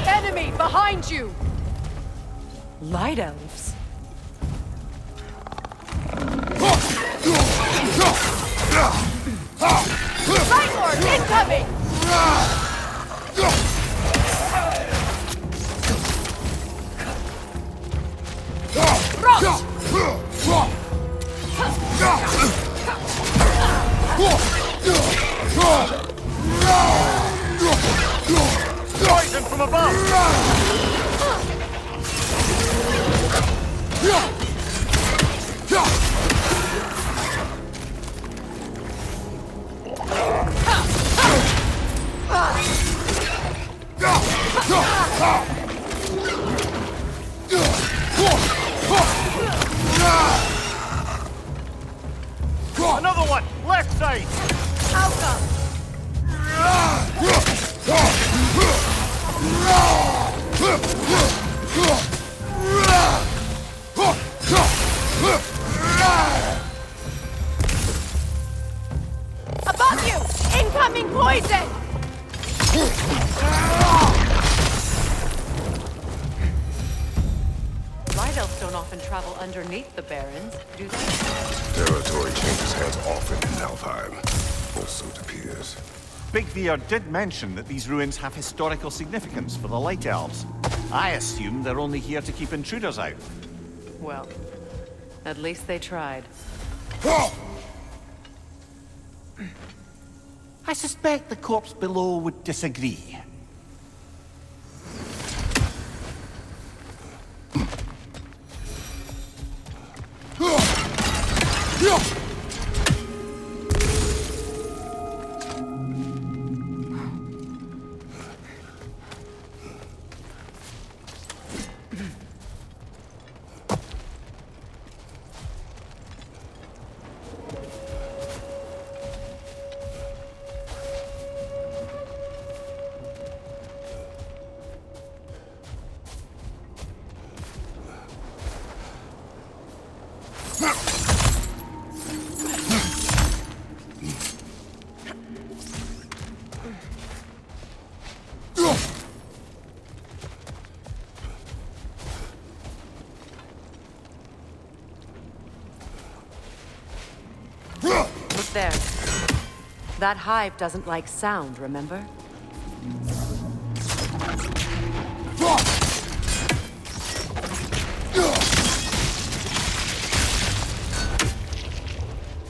Enemy behind you! Light elves? Light Lord incoming! Poison from above! Another one! Left side! Alka! Above you! Incoming poison! Light elves don't often travel underneath the barrens, do they? Territory changes hands often in Alfheim. Or so it appears. Big Veer did mention that these ruins have historical significance for the Light Elves. I assume they're only here to keep intruders out. Well, at least they tried. I suspect the corpse below would disagree. Look there. That hive doesn't like sound, remember?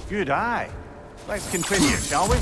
Good eye. Let's continue, shall we?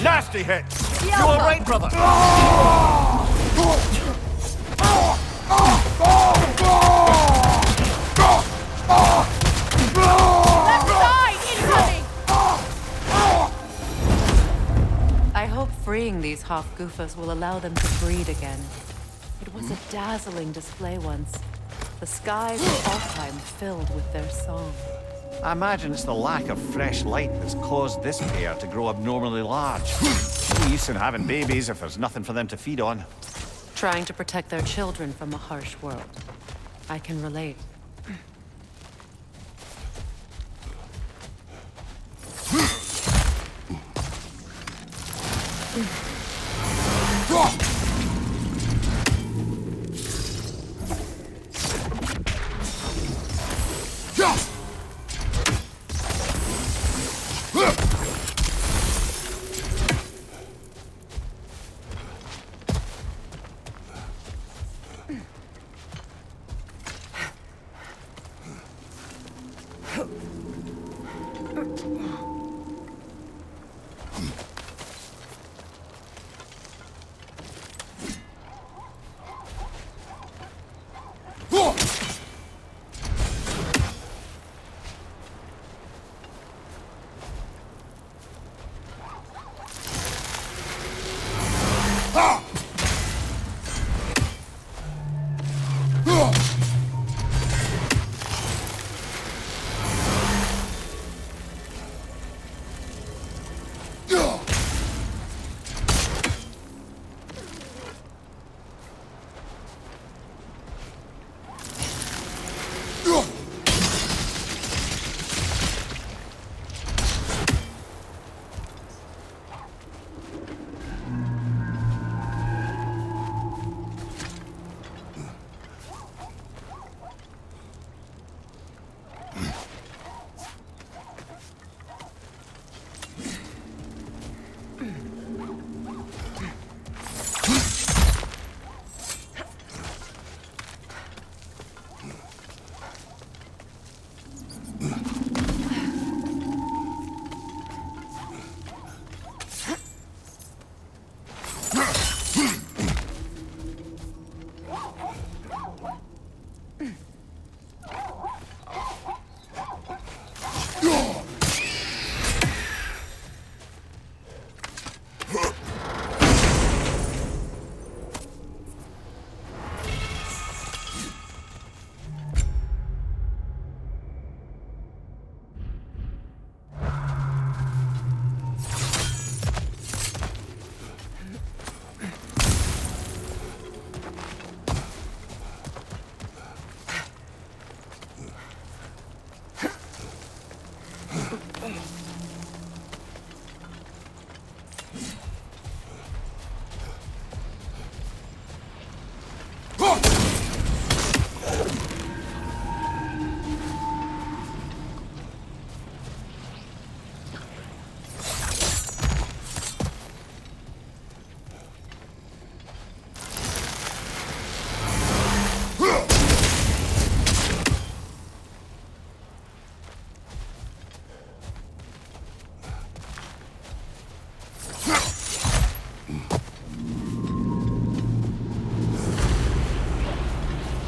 Nasty hit! You all right, brother? Left side incoming! I hope freeing these half-goofers will allow them to breed again. It was a dazzling display once. The skies of Alfheim filled with their song. I imagine it's the lack of fresh light that's caused this pair to grow abnormally large. No use in having babies if there's nothing for them to feed on. Trying to protect their children from a harsh world. I can relate.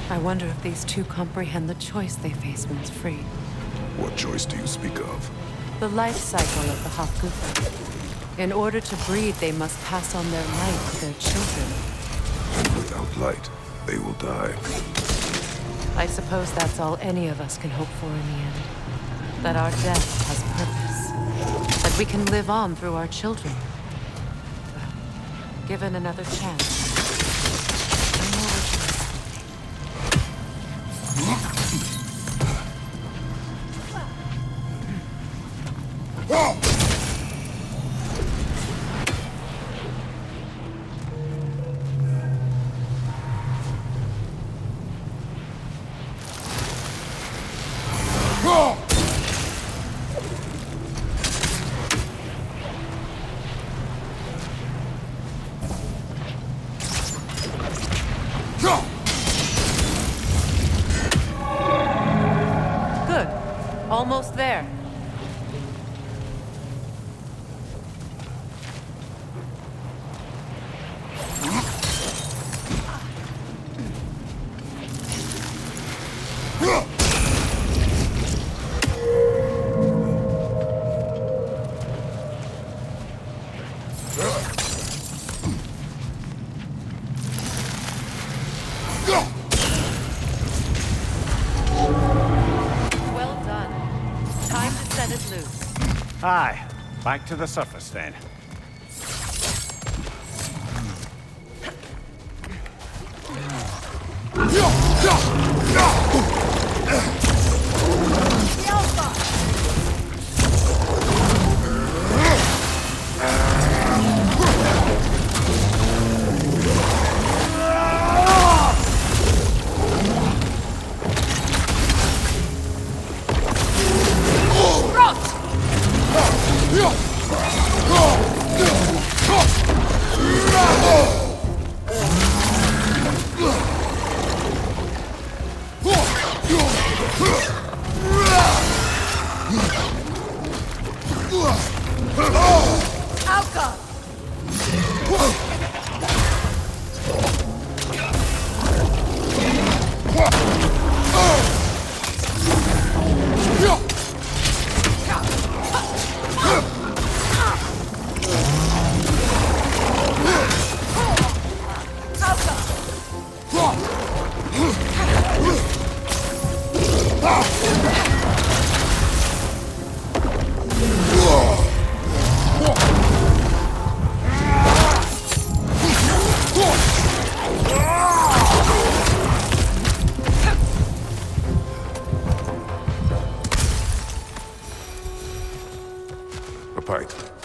I wonder if these two comprehend the choice they face once free. What choice do you speak of? The life cycle of the Hofgufa. In order to breed, they must pass on their light to their children. And without light, they will die. I suppose that's all any of us can hope for in the end. That our death has purpose. That we can live on through our children. Well, given another chance, I know what you are. Good. Almost there. Well done. Time to set it loose. Aye, back to the surface then.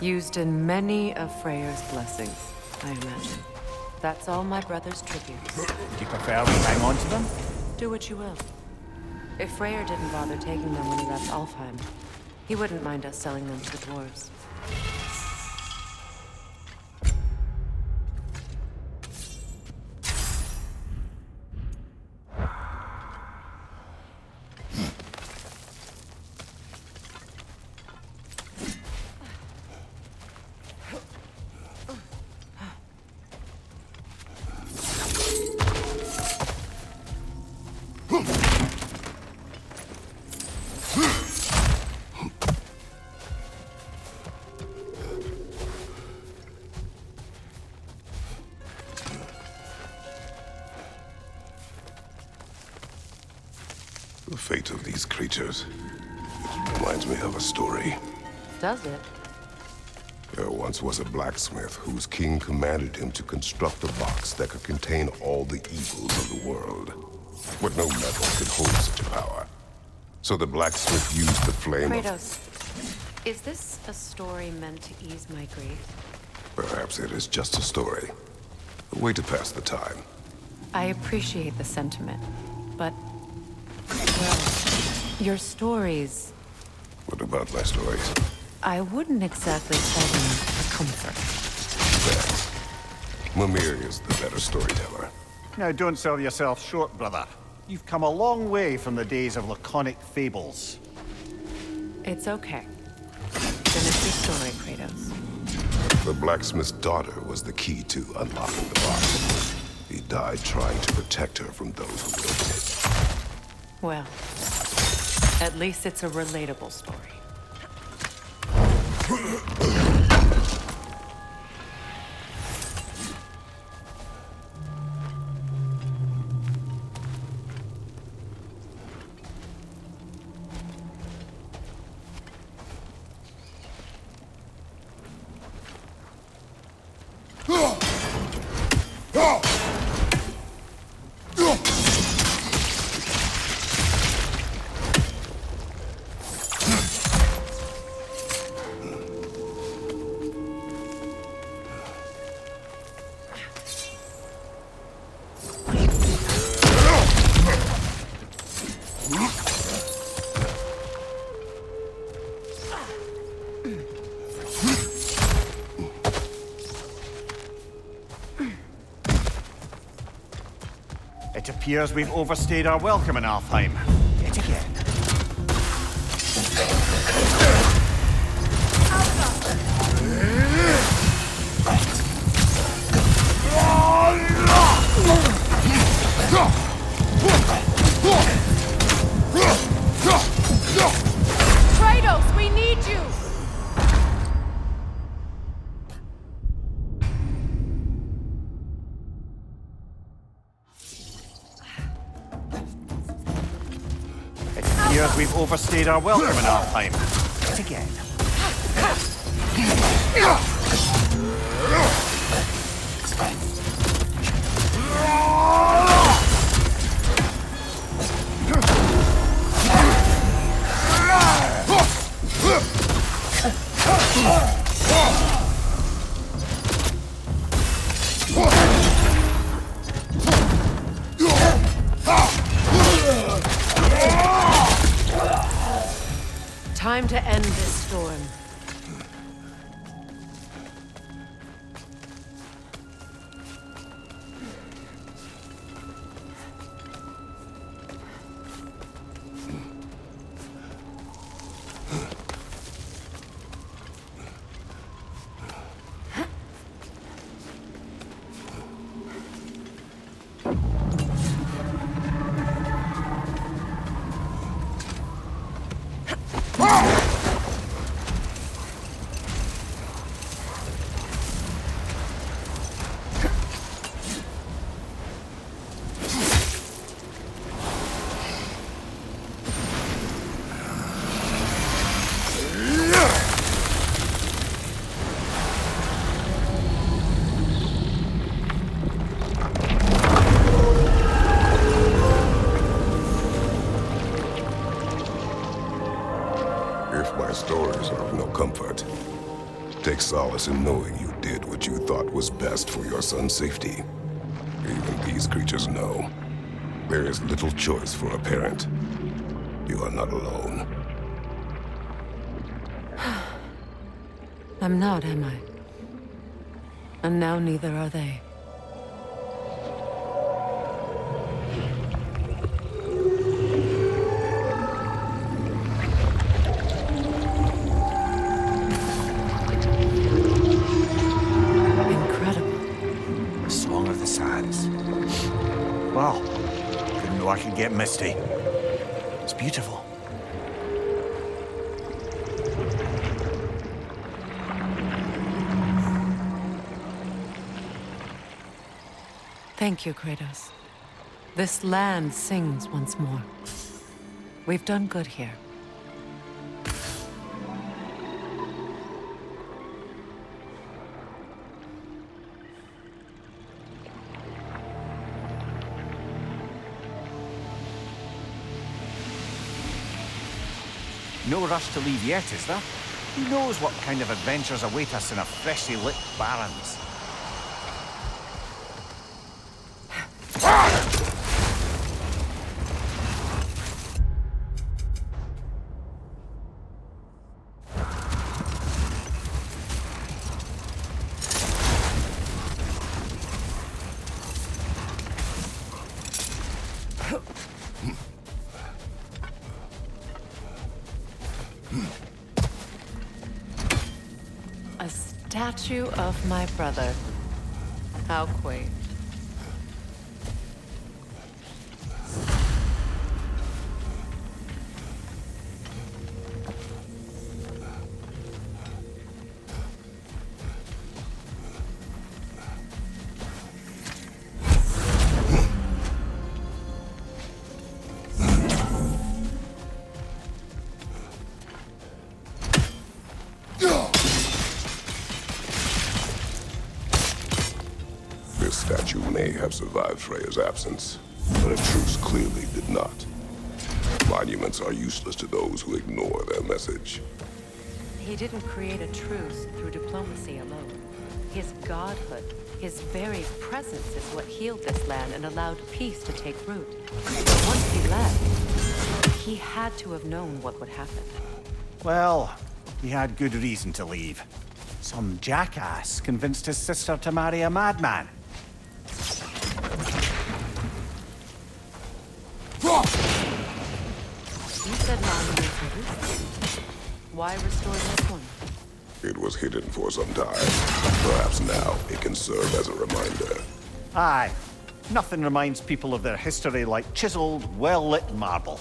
Used in many of Freyr's blessings, I imagine. That's all my brother's tributes. Do you prefer we hang on to them? Do what you will. If Freyr didn't bother taking them when he left Alfheim, he wouldn't mind us selling them to the dwarves. The fate of these creatures, it reminds me of a story. Does it? There once was a blacksmith whose king commanded him to construct a box that could contain all the evils of the world. But no metal could hold such a power. So the blacksmith used the flame Kratos, is this a story meant to ease my grief? Perhaps it is just a story. A way to pass the time. I appreciate the sentiment, but... well, your stories... What about my stories? I wouldn't exactly call them a comfort. Thanks. Mimir is the better storyteller. Now, don't sell yourself short, brother. You've come a long way from the days of laconic fables. It's okay. Finish your story, Kratos. The blacksmith's daughter was the key to unlocking the box. He died trying to protect her from those who lived it. Well, at least it's a relatable story. It appears we've overstayed our welcome in Alfheim. Yet again. Kratos, we need you! It appears we've overstayed our welcome in Alfheim. Yet again. Time to end this storm. If my stories are of no comfort, take solace in knowing you did what you thought was best for your son's safety. Even these creatures know there is little choice for a parent. You are not alone. I'm not, am I? And now neither are they. Wow. Didn't know I could get misty. It's beautiful. Thank you, Kratos. This land sings once more. We've done good here. No rush to leave yet, is there? Who knows what kind of adventures await us in our freshly lit barrens? A statue of my brother. How quaint. survived Freya's absence, but a truce clearly did not. Monuments are useless to those who ignore their message. He didn't create a truce through diplomacy alone. His godhood, his very presence is what healed this land and allowed peace to take root. But once he left, he had to have known what would happen. Well, he had good reason to leave. Some jackass convinced his sister to marry a madman. You said monuments were useless. Why restore this one? It was hidden for some time. Perhaps now it can serve as a reminder. Aye. Nothing reminds people of their history like chiseled, well-lit marble.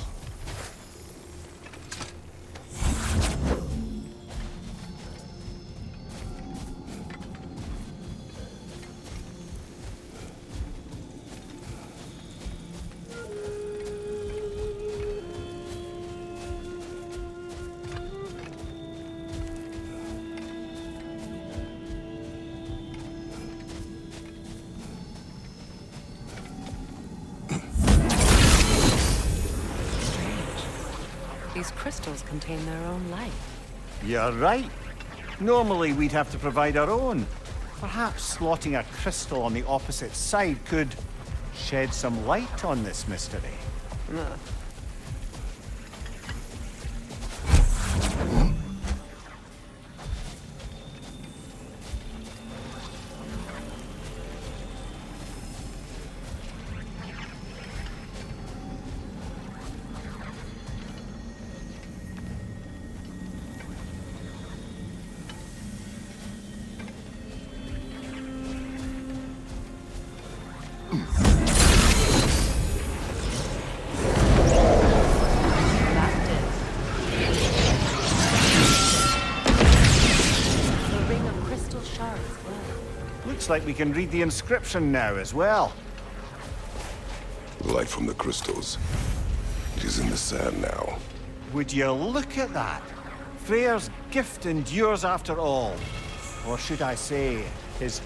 These crystals contain their own light. You're right. Normally we'd have to provide our own. Perhaps slotting a crystal on the opposite side could shed some light on this mystery. Looks like we can read the inscription now as well. The light from the crystals. It is in the sand now. Would you look at that? Freyr's gift endures after all. Or should I say, his...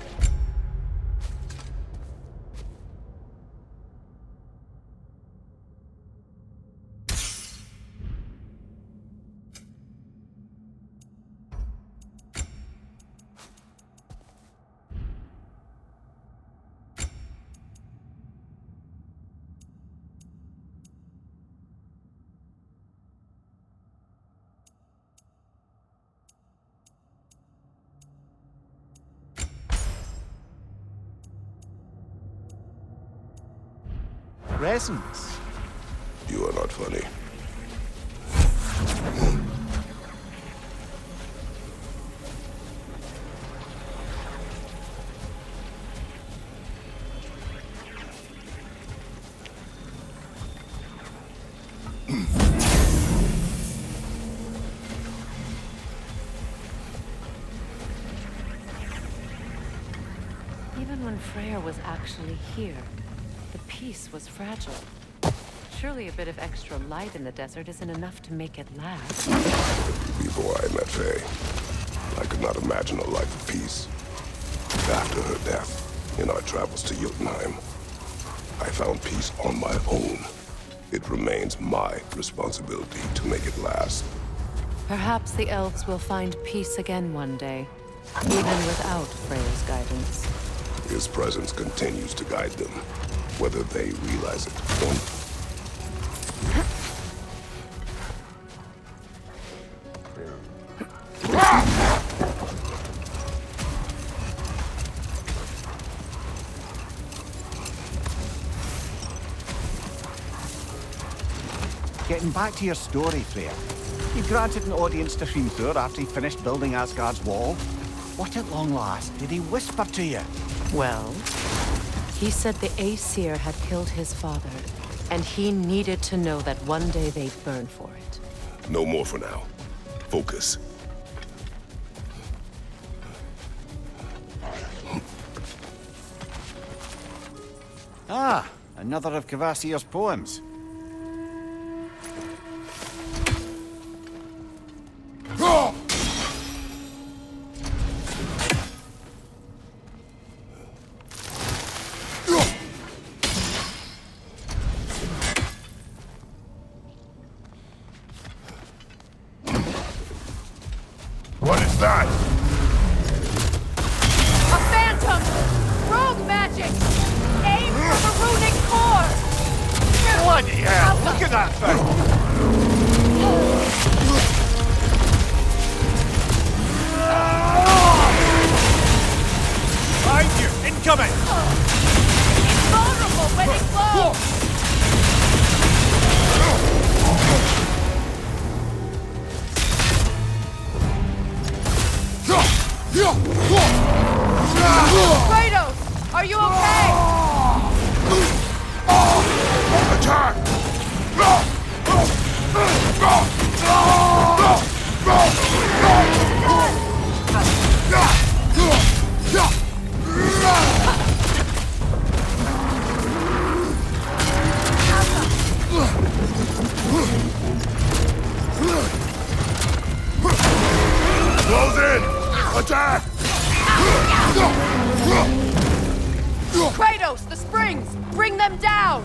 presence. You are not funny. Even when Freya was actually here, the peace was fragile. Surely a bit of extra light in the desert isn't enough to make it last. Before I met Faye, I could not imagine a life of peace. After her death, in our travels to Jotunheim, I found peace on my own. It remains my responsibility to make it last. Perhaps the elves will find peace again one day, even without Freya's guidance. His presence continues to guide them, whether they realize it or not. Getting back to your story, Freya. You granted an audience to Hrimthur after he finished building Asgard's wall. What at long last did he whisper to you? Well, he said the Aesir had killed his father, and he needed to know that one day they'd burn for it. No more for now. Focus. Ah, another of Kvasir's poems. Bloody hell! Look at that thing! Behind you! Incoming! It's vulnerable when it blows! Kratos! Are you okay? Attack! Close in! Attack! Kratos, the springs! Bring them down!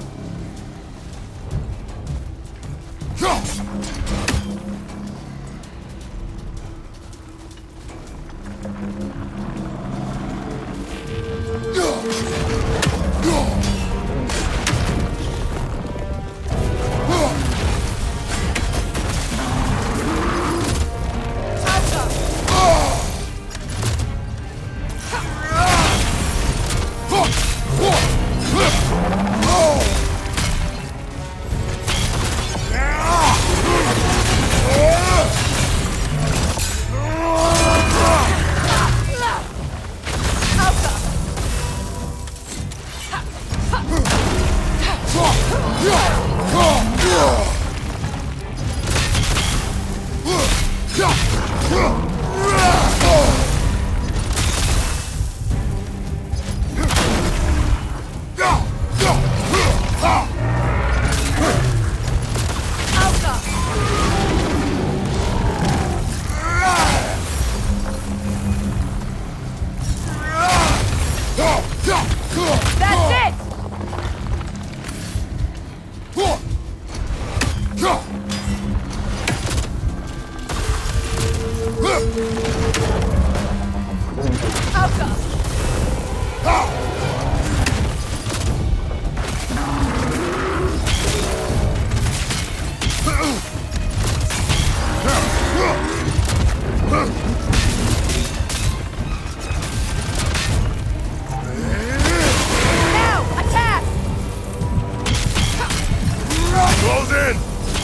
Close in!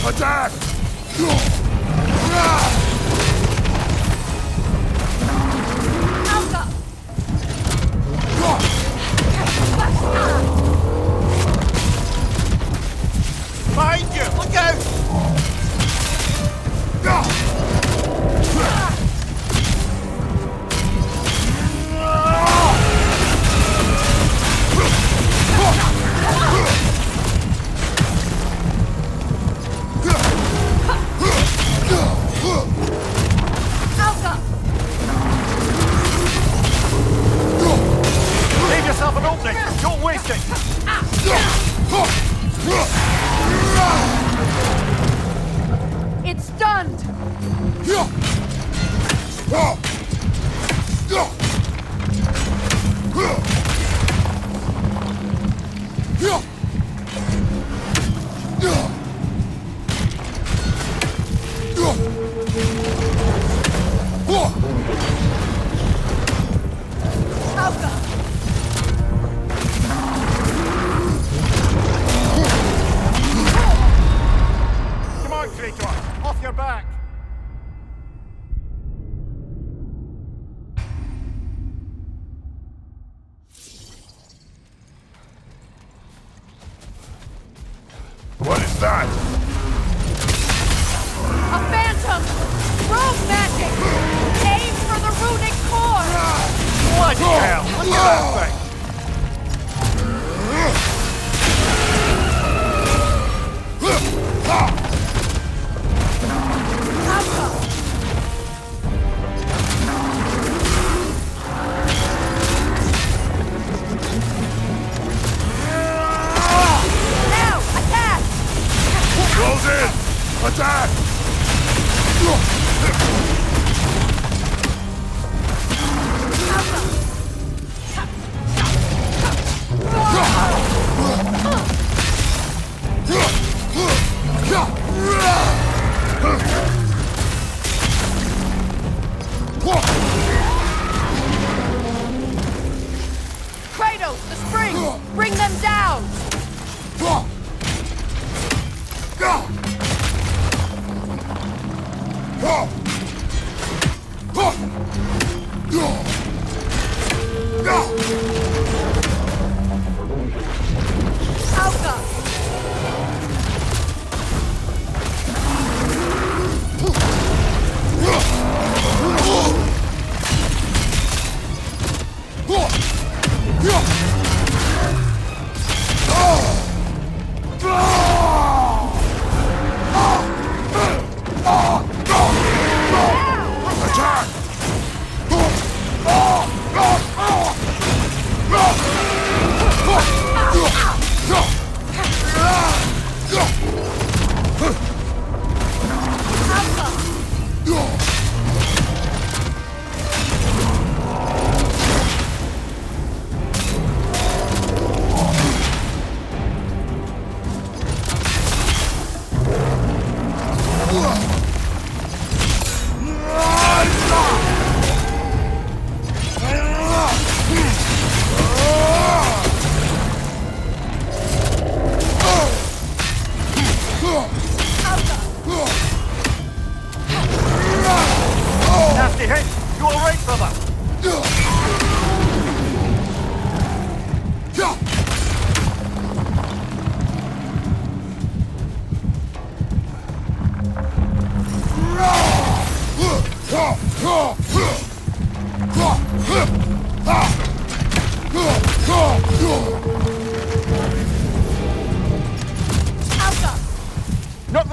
Attack! Behind you! Look out! Leave yourself an opening! Don't waste it! It's stunned! Come on, Kratos! Off your back! What is that? A phantom! Rogue magic! Aim for the runic core! Bloody hell! Look at that thing! Now, attack! Close in! Attack!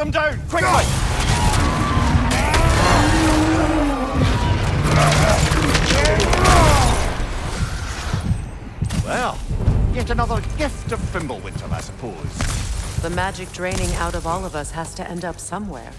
them down, quickly! Well, yet another gift of Fimbulwinter, I suppose. The magic draining out of all of us has to end up somewhere.